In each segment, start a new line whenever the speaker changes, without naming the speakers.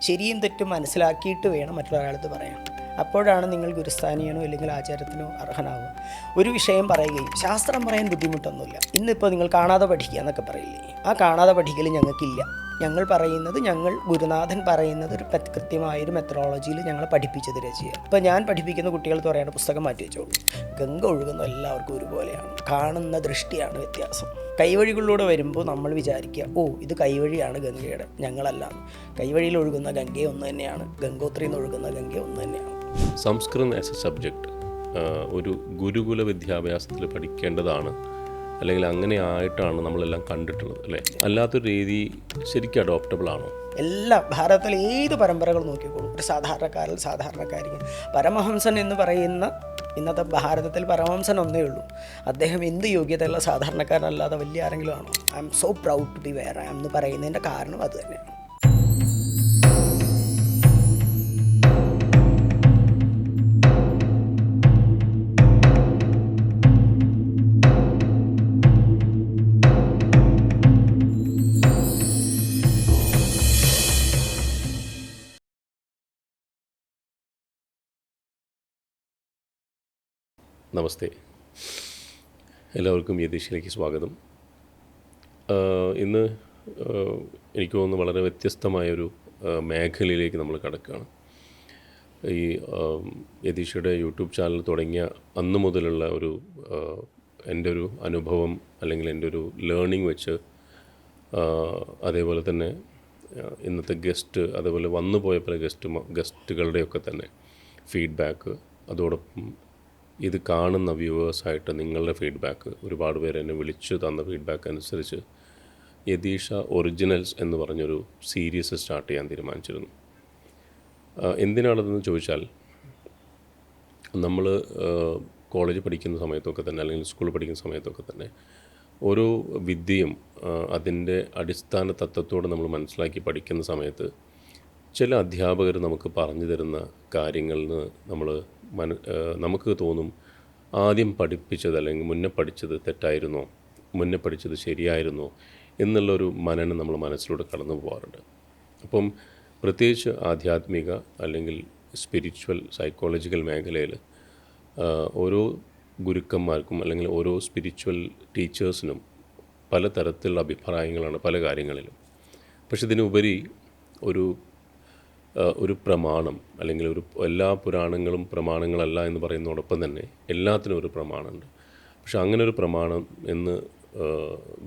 ശരിയും തെറ്റും മനസ്സിലാക്കിയിട്ട് വേണം മറ്റൊരാളത്ത് പറയാൻ. അപ്പോഴാണ് നിങ്ങൾ ഗുരുസ്ഥാനിയാണോ അല്ലെങ്കിൽ ആചാരത്തിനോ അർഹനാവുക. ഒരു വിഷയം പറയുകയും ശാസ്ത്രം പറയാൻ ബുദ്ധിമുട്ടൊന്നുമില്ല. ഇന്നിപ്പോൾ നിങ്ങൾ കാണാതെ പഠിക്കുക എന്നൊക്കെ പറയില്ലേ, ആ കാണാതെ പഠിക്കൽ ഞങ്ങൾക്കില്ല. ഞങ്ങൾ പറയുന്നത്, ഞങ്ങൾ ഗുരുനാഥൻ പറയുന്നത് ഒരു കൃത്യമായൊരു മെത്തഡോളജിയിൽ ഞങ്ങൾ പഠിപ്പിച്ചത് ചെയ്യുക. ഇപ്പോൾ ഞാൻ പഠിപ്പിക്കുന്ന കുട്ടികൾക്ക് പറയാണ് പുസ്തകം മാറ്റി വെച്ചോളൂ. ഗംഗ ഒഴുകുന്ന എല്ലാവർക്കും ഒരുപോലെയാണ്, കാണുന്ന ദൃഷ്ടിയാണ് വ്യത്യാസം. കൈവഴികളിലൂടെ വരുമ്പോൾ നമ്മൾ വിചാരിക്കുക, ഓ ഇത് കൈവഴിയാണ് ഗംഗയുടെ, ഞങ്ങളല്ല. കൈവഴിയിൽ ഒഴുകുന്ന ഗംഗ ഒന്ന് തന്നെയാണ്, ഗംഗോത്രിയിൽ നിന്ന് ഒഴുകുന്ന ഗംഗ ഒന്ന് തന്നെയാണ്.
സംസ്കൃതം ആസ് എ സബ്ജക്റ്റ് ഒരു ഗുരുകുല വിദ്യാഭ്യാസത്തിൽ പഠിക്കേണ്ടതാണ്, അല്ലെങ്കിൽ അങ്ങനെ ആയിട്ടാണ് നമ്മളെല്ലാം കണ്ടിട്ടുള്ളത് അല്ലേ? അല്ലാത്തൊരു രീതി ശരിക്കും അഡോപ്റ്റബിൾ ആണോ?
എല്ലാ ഭാരതത്തിലെ ഏത് പരമ്പരകൾ നോക്കിക്കോളൂ, ഒരു സാധാരണക്കാരിക്ക് പരമഹംസൻ എന്ന് പറയുന്ന ഇന്നത്തെ ഭാരതത്തിൽ പരമഹംസൻ ഒന്നേ ഉള്ളൂ. അദ്ദേഹം എന്ത് യോഗ്യതയുള്ള സാധാരണക്കാരനല്ലാതെ വലിയ ആരെങ്കിലും ആണോ? I M so proud to be where I'm എന്ന് പറയുന്നതിൻ്റെ കാരണം അത് തന്നെയാണ്.
നമസ്തേ, എല്ലാവർക്കും യതീഷിലേക്ക് സ്വാഗതം. ഇന്ന് എനിക്ക് തോന്നുന്നു വളരെ വ്യത്യസ്തമായൊരു മേഖലയിലേക്ക് നമ്മൾ കടക്കുകയാണ്. ഈ യതീഷയുടെ യൂട്യൂബ് ചാനൽ തുടങ്ങിയ അന്ന് മുതലുള്ള എൻ്റെ ഒരു അനുഭവം അല്ലെങ്കിൽ എൻ്റെ ഒരു ലേണിംഗ് വെച്ച്, അതേപോലെ തന്നെ ഇന്നത്തെ ഗസ്റ്റ്, അതേപോലെ വന്നു പോയ പല ഗസ്റ്റുകളുടെയൊക്കെ തന്നെ ഫീഡ്ബാക്ക്, അതോടൊപ്പം ഇത് കാണുന്ന വ്യൂവേഴ്സായിട്ട് നിങ്ങളുടെ ഫീഡ്ബാക്ക്, ഒരുപാട് പേര് എന്നെ വിളിച്ചു തന്ന ഫീഡ്ബാക്ക് അനുസരിച്ച് യതീഷ ഒറിജിനൽസ് എന്ന് പറഞ്ഞൊരു സീരീസ് സ്റ്റാർട്ട് ചെയ്യാൻ തീരുമാനിച്ചിരുന്നു. എന്തിനാണതെന്ന് ചോദിച്ചാൽ, നമ്മൾ കോളേജ് പഠിക്കുന്ന സമയത്തൊക്കെ തന്നെ അല്ലെങ്കിൽ സ്കൂളിൽ പഠിക്കുന്ന സമയത്തൊക്കെ തന്നെ ഓരോ വിദ്യയും അതിൻ്റെ അടിസ്ഥാന തത്വത്തോടെ നമ്മൾ മനസ്സിലാക്കി പഠിക്കുന്ന സമയത്ത് ചില അധ്യാപകർ നമുക്ക് പറഞ്ഞു തരുന്ന കാര്യങ്ങളിൽ നിന്ന് നമുക്ക് തോന്നും ആദ്യം പഠിപ്പിച്ചത് അല്ലെങ്കിൽ മുന്നേ പഠിച്ചത് തെറ്റായിരുന്നോ, മുന്നേ പഠിച്ചത് ശരിയായിരുന്നോ എന്നുള്ളൊരു മനനം നമ്മൾ മനസ്സിലൂടെ കടന്നു പോകാറുണ്ട്. അപ്പം പ്രത്യേകിച്ച് ആധ്യാത്മിക അല്ലെങ്കിൽ സ്പിരിച്വൽ സൈക്കോളജിക്കൽ മേഖലയിൽ ഓരോ ഗുരുക്കന്മാർക്കും അല്ലെങ്കിൽ ഓരോ സ്പിരിച്വൽ ടീച്ചേഴ്സിനും പലതരത്തിലുള്ള അഭിപ്രായങ്ങളാണ് പല കാര്യങ്ങളിലും. പക്ഷെ ഇതിനുപരി ഒരു പ്രമാണം അല്ലെങ്കിൽ എല്ലാ പുരാണങ്ങളും പ്രമാണങ്ങളല്ല എന്ന് പറയുന്നതോടൊപ്പം തന്നെ എല്ലാത്തിനും ഒരു പ്രമാണമുണ്ട്. പക്ഷെ അങ്ങനെ ഒരു പ്രമാണം എന്ന്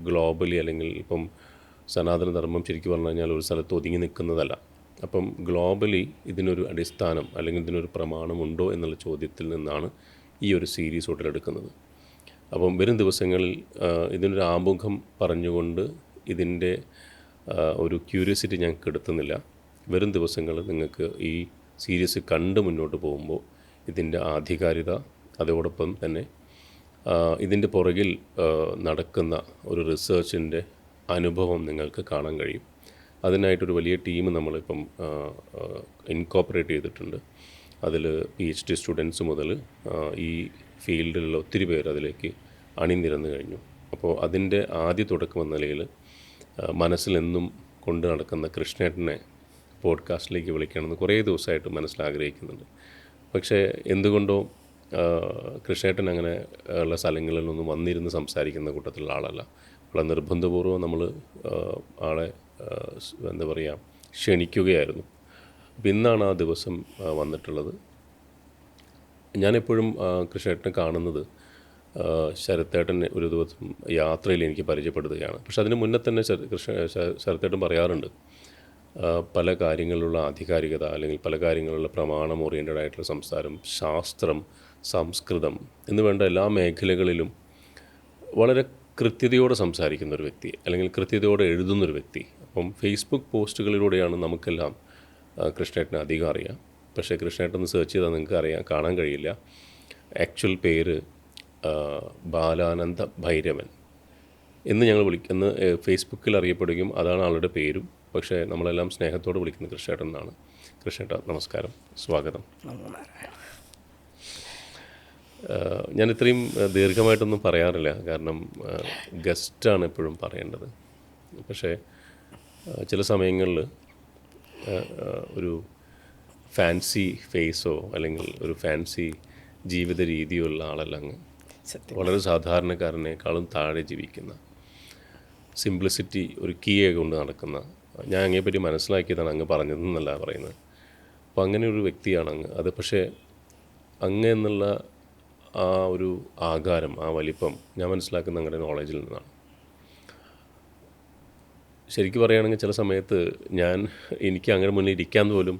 ഗ്ലോബലി അല്ലെങ്കിൽ ഇപ്പം സനാതനധർമ്മം ശരിക്കും പറഞ്ഞു കഴിഞ്ഞാൽ ഒരു സ്ഥലത്ത് ഒതുങ്ങി നിൽക്കുന്നതല്ല. അപ്പം ഗ്ലോബലി ഇതിനൊരു അടിസ്ഥാനം അല്ലെങ്കിൽ ഇതിനൊരു പ്രമാണമുണ്ടോ എന്നുള്ള ചോദ്യത്തിൽ നിന്നാണ് ഈ ഒരു സീരീസ് ഉടലെടുക്കുന്നത്. അപ്പം വരും ദിവസങ്ങളിൽ ഇതിനൊരു ആമുഖം പറഞ്ഞുകൊണ്ട് ഇതിൻ്റെ ഒരു ക്യൂരിയോസിറ്റി ഞങ്ങൾക്ക് എടുത്തുന്നില്ല. വരും ദിവസങ്ങളിൽ നിങ്ങൾക്ക് ഈ സീരീസ് കണ്ട് മുന്നോട്ട് പോകുമ്പോൾ ഇതിൻ്റെ ആധികാരികത, അതോടൊപ്പം തന്നെ ഇതിൻ്റെ പുറകിൽ നടക്കുന്ന ഒരു റിസർച്ചിൻ്റെ അനുഭവം നിങ്ങൾക്ക് കാണാൻ കഴിയും. അതിനായിട്ടൊരു വലിയ ടീം നമ്മളിപ്പം ഇൻകോപ്പറേറ്റ് ചെയ്തിട്ടുണ്ട്. അതിൽ PhD സ്റ്റുഡൻസ് മുതൽ ഈ ഫീൽഡിലുള്ള ഒത്തിരി പേർ അതിലേക്ക് അണിനിരന്നു കഴിഞ്ഞു. അപ്പോൾ അതിൻ്റെ ആദ്യ തുടക്കം എന്ന നിലയിൽ മനസ്സിലെന്നും കൊണ്ട് നടക്കുന്ന കൃഷ്ണേട്ടനെ പോഡ്കാസ്റ്റിലേക്ക് വിളിക്കണമെന്ന് കുറേ ദിവസമായിട്ട് മനസ്സിലാഗ്രഹിക്കുന്നുണ്ട്. പക്ഷേ എന്തുകൊണ്ടോ കൃഷ്ണേട്ടൻ അങ്ങനെ ഉള്ള സ്ഥലങ്ങളിലൊന്നും വന്നിരുന്ന് സംസാരിക്കുന്ന കൂട്ടത്തിലുള്ള ആളല്ല. വളരെ നിർബന്ധപൂർവ്വം നമ്മൾ ആളെ എന്താ പറയുക ക്ഷണിക്കുകയായിരുന്നു. അപ്പോൾ ഇന്നാണ് ആ ദിവസം വന്നിട്ടുള്ളത്. ഞാനെപ്പോഴും കൃഷ്ണേട്ടനെ കാണുന്നത് ശരത്തേട്ടൻ ഒരു ദിവസം യാത്രയിൽ എനിക്ക് പരിചയപ്പെടുത്തുകയാണ്. പക്ഷെ അതിന് മുന്നേ തന്നെ ശരത്തേട്ടൻ പറയാറുണ്ട്, പല കാര്യങ്ങളിലുള്ള ആധികാരികത അല്ലെങ്കിൽ പല കാര്യങ്ങളിലുള്ള പ്രമാണം ഓറിയൻറ്റഡ് ആയിട്ടുള്ള സംസാരം, ശാസ്ത്രം, സംസ്കൃതം എന്ന് വേണ്ട എല്ലാ മേഖലകളിലും വളരെ കൃത്യതയോടെ സംസാരിക്കുന്നൊരു വ്യക്തി അല്ലെങ്കിൽ കൃത്യതയോടെ എഴുതുന്നൊരു വ്യക്തി. അപ്പം ഫേസ്ബുക്ക് പോസ്റ്റുകളിലൂടെയാണ് നമുക്കെല്ലാം കൃഷ്ണേട്ടനെ അധികം അറിയാം. പക്ഷേ കൃഷ്ണേട്ടൻ സെർച്ച് ചെയ്താൽ നിങ്ങൾക്ക് കാണാൻ കഴിയില്ല. ആക്ച്വൽ പേര് ബാലാനന്ദ ഭൈരവൻ എന്ന് ഞങ്ങൾ വിളിക്കുന്ന ഫേസ്ബുക്കിൽ അറിയപ്പെടുകയും അതാണ് ആളുടെ പേരും. പക്ഷേ നമ്മളെല്ലാം സ്നേഹത്തോടെ വിളിക്കുന്ന കൃഷ്ണേട്ടൻ എന്നാണ്. കൃഷ്ണേട്ട നമസ്കാരം, സ്വാഗതം. ഞാൻ ഇത്രയും ദീർഘമായിട്ടൊന്നും പറയാറില്ല, കാരണം ഗസ്റ്റാണ് എപ്പോഴും പറയേണ്ടത്. പക്ഷേ ചില സമയങ്ങളിൽ ഒരു ഫാൻസി ഫേസോ അല്ലെങ്കിൽ ഒരു ഫാൻസി ജീവിത രീതിയോ ഉള്ള ആളല്ല അങ്ങ്.
സത്യം.
വളരെ സാധാരണക്കാരനേക്കാളും താഴെ ജീവിക്കുന്ന, സിംപ്ലിസിറ്റി ഒരു കീയെ കൊണ്ട് നടക്കുന്ന, ഞാൻ അങ്ങേപ്പറ്റി മനസ്സിലാക്കിയതാണ് അങ്ങ് പറഞ്ഞതെന്നല്ല പറയുന്നത്. അപ്പോൾ അങ്ങനെ ഒരു വ്യക്തിയാണ് അങ്ങ്. അത് പക്ഷേ അങ്ങ് എന്നുള്ള ആ ഒരു ആകാരം, ആ വലിപ്പം ഞാൻ മനസ്സിലാക്കുന്ന അങ്ങയുടെ നോളജിൽ നിന്നാണ്. ശരിക്കും പറയുകയാണെങ്കിൽ ചില സമയത്ത് എനിക്ക് അങ്ങനെ മുന്നിൽ ഇരിക്കാൻ പോലും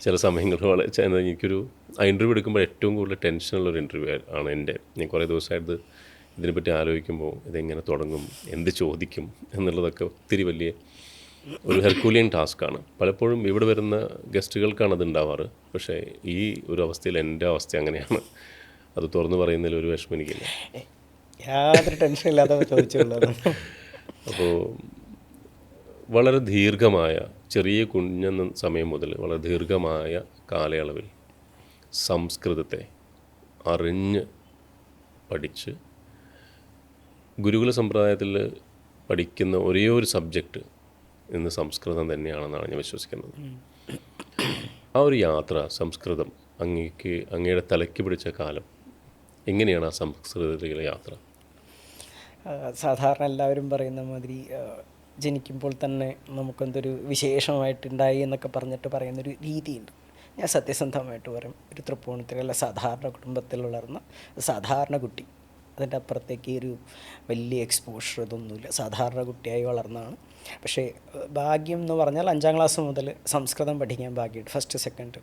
ചില സമയങ്ങളിൽ എനിക്കൊരു ഇൻ്റർവ്യൂ എടുക്കുമ്പോൾ ഏറ്റവും കൂടുതൽ ടെൻഷനുള്ളൊരു ഇൻ്റർവ്യൂ ആണ് എൻ്റെ. ഞാൻ കുറേ ദിവസമായിട്ട് ഇതിനെപ്പറ്റി ആലോചിക്കുമ്പോൾ ഇതെങ്ങനെ തുടങ്ങും, എന്ത് ചോദിക്കും എന്നുള്ളതൊക്കെ ഒത്തിരി വലിയ ഒരു ഹെർക്കൂലിയൻ ടാസ്ക്കാണ്. പലപ്പോഴും ഇവിടെ വരുന്ന ഗസ്റ്റുകൾക്കാണ് അത് ഉണ്ടാവാറ്. പക്ഷേ ഈ ഒരു അവസ്ഥയിൽ എൻ്റെ അവസ്ഥ അങ്ങനെയാണ്. അത് തുറന്നു പറയുന്നതിൽ ഒരു വിഷമം എനിക്കില്ല.
യാതൊരു ടെൻഷനില്ലാതെ ചോദിച്ചുള്ളത്.
അപ്പോൾ വളരെ ദീർഘമായ, ചെറിയ കുഞ്ഞെന്ന സമയം മുതൽ വളരെ ദീർഘമായ കാലയളവിൽ സംസ്കൃതത്തെ അറിഞ്ഞ് പഠിച്ച് ഗുരുകുല സമ്പ്രദായത്തിൽ പഠിക്കുന്ന ഒരേ ഒരു സബ്ജക്റ്റ് ഇന്ന് സംസ്കൃതം തന്നെയാണെന്നാണ് ഞാൻ വിശ്വസിക്കുന്നത്. ആ ഒരു യാത്ര, സംസ്കൃതം അങ്ങയുടെ തലയ്ക്ക് പിടിച്ച കാലം എങ്ങനെയാണ് ആ സംസ്കൃതത്തിലെ യാത്ര?
സാധാരണ എല്ലാവരും പറയുന്ന മാതിരി ജനിക്കുമ്പോൾ തന്നെ നമുക്കെന്തൊരു വിശേഷമായിട്ടുണ്ടായി എന്നൊക്കെ പറഞ്ഞിട്ട് പറയുന്നൊരു രീതിയുണ്ട്. ഞാൻ സത്യസന്ധമായിട്ട് പറയും, ഒരു തൃപ്പൂണിത്തുറയിലെ സാധാരണ കുടുംബത്തിൽ വളർന്ന സാധാരണ കുട്ടി. അതിൻ്റെ അപ്പുറത്തേക്ക് ഒരു വലിയ എക്സ്പോഷർ ഇതൊന്നുമില്ല, സാധാരണ കുട്ടിയായി വളർന്നതാണ്. പക്ഷേ ഭാഗ്യം എന്ന് പറഞ്ഞാൽ 5ാം ക്ലാസ് മുതൽ സംസ്കൃതം പഠിക്കാൻ ഭാഗ്യമുണ്ട്. ഫസ്റ്റ് സെക്കൻഡ്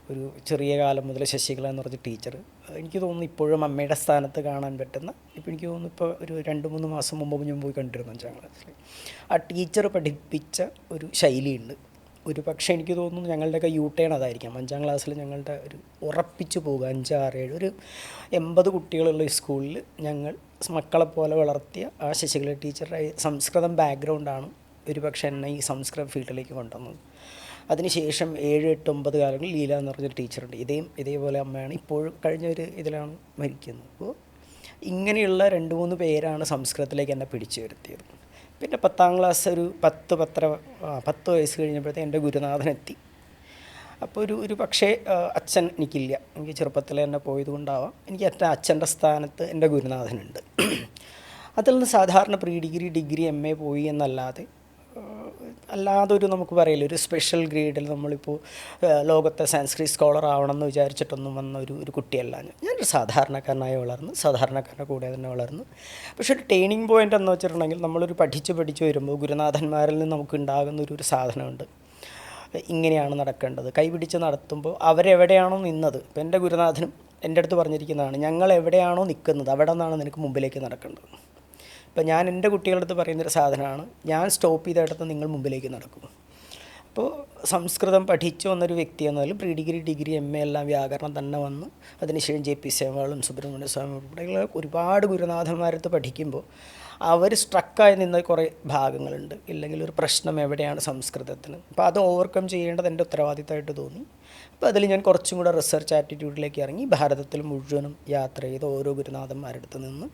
ഒരു ചെറിയ കാലം മുതൽ ശശികല എന്ന് പറഞ്ഞ ടീച്ചർ, എനിക്ക് തോന്നുന്നു ഇപ്പോഴും അമ്മയുടെ സ്ഥാനത്ത് കാണാൻ പറ്റുന്ന, ഇപ്പോൾ എനിക്ക് തോന്നുന്നു ഇപ്പോൾ ഒരു 2-3 മാസം മുമ്പ് ഞാൻ പോയി കണ്ടിരുന്നു 5ാം ക്ലാസ്സിൽ. ആ ടീച്ചർ പഠിപ്പിച്ച ഒരു ശൈലിയുണ്ട്. ഒരു പക്ഷേ എനിക്ക് തോന്നുന്നു ഞങ്ങളുടെയൊക്കെ ടേൺ അതായിരിക്കാം. 5ാം ക്ലാസ്സിൽ ഞങ്ങളുടെ ഒരു ഉറപ്പിച്ചു പോകുക 5, 6, 7 ഒരു 80 കുട്ടികളുള്ള ഈ സ്കൂളിൽ ഞങ്ങൾ മക്കളെപ്പോലെ വളർത്തിയ ആ ശശികല ടീച്ചറുടെ സംസ്കൃതം ബാക്ക്ഗ്രൗണ്ടാണ് ഒരു പക്ഷേ എന്നെ ഈ സംസ്കൃത ഫീൽഡിലേക്ക് കൊണ്ടുവന്നത്. അതിനുശേഷം 7, 8, 9 കാലങ്ങളിൽ ലീല എന്ന് പറഞ്ഞൊരു ടീച്ചറുണ്ട്. ഇതേപോലെ അമ്മയാണ് ഇപ്പോഴും കഴിഞ്ഞൊരു ഇതിലാണ് മരിക്കുന്നത്. അപ്പോൾ ഇങ്ങനെയുള്ള 2-3 പേരാണ് സംസ്കൃതത്തിലേക്ക് എന്നെ പിടിച്ചു വരുത്തിയത്. പിന്നെ 10ാം ക്ലാസ് ഒരു 10 വയസ്സ് കഴിഞ്ഞപ്പോഴത്തേക്ക് എൻ്റെ ഗുരുനാഥനെത്തി. അപ്പോൾ ഒരു പക്ഷേ അച്ഛൻ എനിക്കില്ല, എനിക്ക് ചെറുപ്പത്തിൽ തന്നെ പോയതുകൊണ്ടാവാം എനിക്ക് അച്ഛൻ്റെ സ്ഥാനത്ത് എൻ്റെ ഗുരുനാഥനുണ്ട്. അതിൽ നിന്ന് സാധാരണ പ്രീ ഡിഗ്രി MA പോയി എന്നല്ലാതെ ഒരു നമുക്ക് പറയില്ല ഒരു സ്പെഷ്യൽ ഗ്രേഡിൽ നമ്മളിപ്പോൾ ലോകത്തെ സാൻസ്ക്രിറ്റ് സ്കോളർ ആവണം എന്ന് വിചാരിച്ചിട്ടൊന്നും വന്ന ഒരു കുട്ടിയല്ല ഞാനൊരു സാധാരണക്കാരനായി വളർന്നു, സാധാരണക്കാരൻ്റെ കൂടെ തന്നെ വളർന്നു. പക്ഷേ ഒരു ടേണിംഗ് പോയിൻ്റ് എന്ന് വെച്ചിട്ടുണ്ടെങ്കിൽ നമ്മളൊരു പഠിച്ച് വരുമ്പോൾ ഗുരുനാഥന്മാരിൽ നിന്ന് നമുക്ക് ഉണ്ടാകുന്ന ഒരു സാധനമുണ്ട്. ഇങ്ങനെയാണ് നടക്കേണ്ടത്. കൈപിടിച്ച് നടത്തുമ്പോൾ അവരെവിടെയാണോ നിന്നത്, ഇപ്പോൾ എൻ്റെ ഗുരുനാഥനും എൻ്റെ അടുത്ത് പറഞ്ഞിരിക്കുന്നതാണ്, ഞങ്ങൾ എവിടെയാണോ നിൽക്കുന്നത് അവിടെ നിന്നാണ് നിനക്ക് മുമ്പിലേക്ക് നടക്കേണ്ടത്. ഇപ്പോൾ ഞാൻ എൻ്റെ കുട്ടികളുടെ അടുത്ത് പറയുന്നൊരു സാധനമാണ്, ഞാൻ സ്റ്റോപ്പ് ചെയ്തെടുത്ത് നിങ്ങൾ മുമ്പിലേക്ക് നടക്കും. അപ്പോൾ സംസ്കൃതം പഠിച്ചു വന്നൊരു വ്യക്തി എന്നാലും പ്രീ ഡിഗ്രി MA എല്ലാം വ്യാകരണം തന്നെ വന്ന് അതിനുശേഷം JP സേവാളും സുബ്രഹ്മണ്യ സ്വാമി ഉൾപ്പെടെയുള്ള ഒരുപാട് ഗുരുനാഥന്മാരടുത്ത് പഠിക്കുമ്പോൾ അവർ സ്ട്രക്കായി നിന്ന കുറേ ഭാഗങ്ങളുണ്ട്. ഇല്ലെങ്കിൽ ഒരു പ്രശ്നം എവിടെയാണ് സംസ്കൃതത്തിന്, അപ്പോൾ അത് ഓവർകം ചെയ്യേണ്ടത് എൻ്റെ ഉത്തരവാദിത്തമായിട്ട് തോന്നി. അപ്പോൾ അതിൽ ഞാൻ കുറച്ചും കൂടെ റിസർച്ച് ആറ്റിറ്റ്യൂഡിലേക്ക് ഇറങ്ങി ഭാരതത്തിൽ മുഴുവനും യാത്ര ചെയ്ത് ഓരോ ഗുരുനാഥന്മാരടുത്ത് നിന്ന്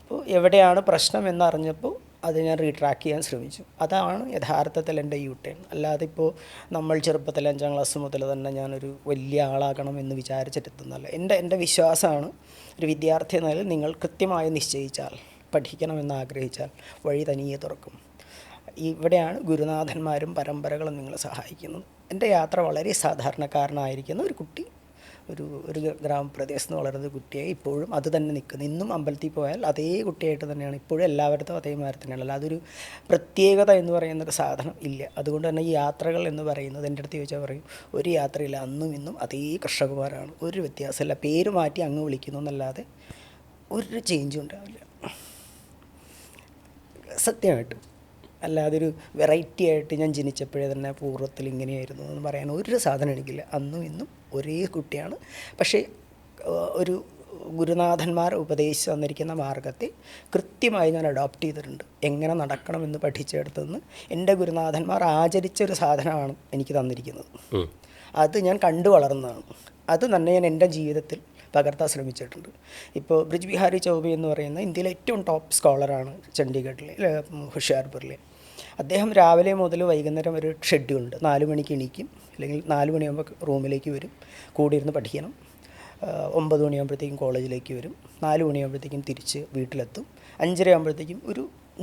അപ്പോൾ എവിടെയാണ് പ്രശ്നം എന്നറിഞ്ഞപ്പോൾ അത് ഞാൻ റീട്രാക്ക് ചെയ്യാൻ ശ്രമിച്ചു. അതാണ് യഥാർത്ഥത്തിൽ എൻ്റെ ടേൺ. അല്ലാതെ ഇപ്പോൾ നമ്മൾ ചെറുപ്പത്തിൽ 5ാം ക്ലാസ് മുതൽ തന്നെ ഞാനൊരു വലിയ ആളാകണം എന്ന് വിചാരിച്ചിട്ടെത്തുന്നല്ല. എൻ്റെ വിശ്വാസമാണ്, ഒരു വിദ്യാർത്ഥി എന്നതിൽ നിങ്ങൾ കൃത്യമായി നിശ്ചയിച്ചാൽ, പഠിക്കണമെന്ന് ആഗ്രഹിച്ചാൽ വഴി തനിയെ തുറക്കും. ഇവിടെയാണ് ഗുരുനാഥന്മാരും പരമ്പരകളും നിങ്ങളെ സഹായിക്കുന്നത്. എൻ്റെ യാത്ര വളരെ സാധാരണക്കാരനായിരിക്കുന്ന ഒരു കുട്ടി, ഒരു ഗ്രാമപ്രദേശത്ത് നിന്ന് വളരുന്ന കുട്ടിയായി ഇപ്പോഴും അത് തന്നെ നിൽക്കുന്നു. ഇന്നും അമ്പലത്തിൽ പോയാൽ അതേ കുട്ടിയായിട്ട് തന്നെയാണ് ഇപ്പോഴും എല്ലാവരുടെയും അതേമാതിരി തന്നെയാണ്. അല്ലാതെ അതൊരു പ്രത്യേകത എന്ന് പറയുന്നൊരു സാധനം ഇല്ല. അതുകൊണ്ട് തന്നെ ഈ യാത്രകൾ എന്ന് പറയുന്നത് എൻ്റെ അടുത്ത് ചോദിച്ചാൽ പറയും, ഒരു യാത്രയില്ല, അന്നും ഇന്നും അതേ കൃഷ്ണകുമാരാണ്, ഒരു വ്യത്യാസമില്ല, പേര് മാറ്റി അങ്ങ് വിളിക്കുന്നു എന്നല്ലാതെ ഒരു ചേഞ്ചും ഉണ്ടാവില്ല. സത്യമായിട്ട് അല്ലാതെ ഒരു വെറൈറ്റി ആയിട്ട് ഞാൻ ജനിച്ചപ്പോഴേ തന്നെ പൂർവ്വത്തിൽ ഇങ്ങനെയായിരുന്നു എന്ന് പറയാൻ ഒരു സാധനം എനിക്കില്ല. അന്നും ഇന്നും ഒരേ കുട്ടിയാണ്. പക്ഷേ ഒരു ഗുരുനാഥന്മാർ ഉപദേശിച്ച് തന്നിരിക്കുന്ന മാർഗത്തെ കൃത്യമായി ഞാൻ അഡോപ്റ്റ് ചെയ്തിട്ടുണ്ട്. എങ്ങനെ നടക്കണമെന്ന് പഠിച്ചെടുത്തെന്ന് എൻ്റെ ഗുരുനാഥന്മാർ ആചരിച്ചൊരു സാധനമാണ് എനിക്ക് തന്നിരിക്കുന്നത്. അത് ഞാൻ കണ്ടു വളർന്നതാണ്. അത് തന്നെ ഞാൻ എൻ്റെ ജീവിതത്തിൽ പകർത്താൻ ശ്രമിച്ചിട്ടുണ്ട്. ഇപ്പോൾ ബ്രിജ് ബിഹാരി ചൗബെ എന്ന് പറയുന്ന ഇന്ത്യയിലെ ഏറ്റവും ടോപ്പ് സ്കോളറാണ് ചണ്ഡീഗഡിലെ ഹുഷിയാർപൂരിലെ. അദ്ദേഹം രാവിലെ മുതൽ വൈകുന്നേരം ഒരു ഷെഡ്യൂളുണ്ട്. 4 മണിക്ക് എണീക്കും, അല്ലെങ്കിൽ 4 മണിയാകുമ്പോൾ റൂമിലേക്ക് വരും, കൂടെ ഇരുന്ന് പഠിക്കണം. 9 മണിയാകുമ്പോഴത്തേക്കും കോളേജിലേക്ക് വരും, 4 മണിയാകുമ്പോഴത്തേക്കും തിരിച്ച് വീട്ടിലെത്തും. 5:30 ആകുമ്പോഴത്തേക്കും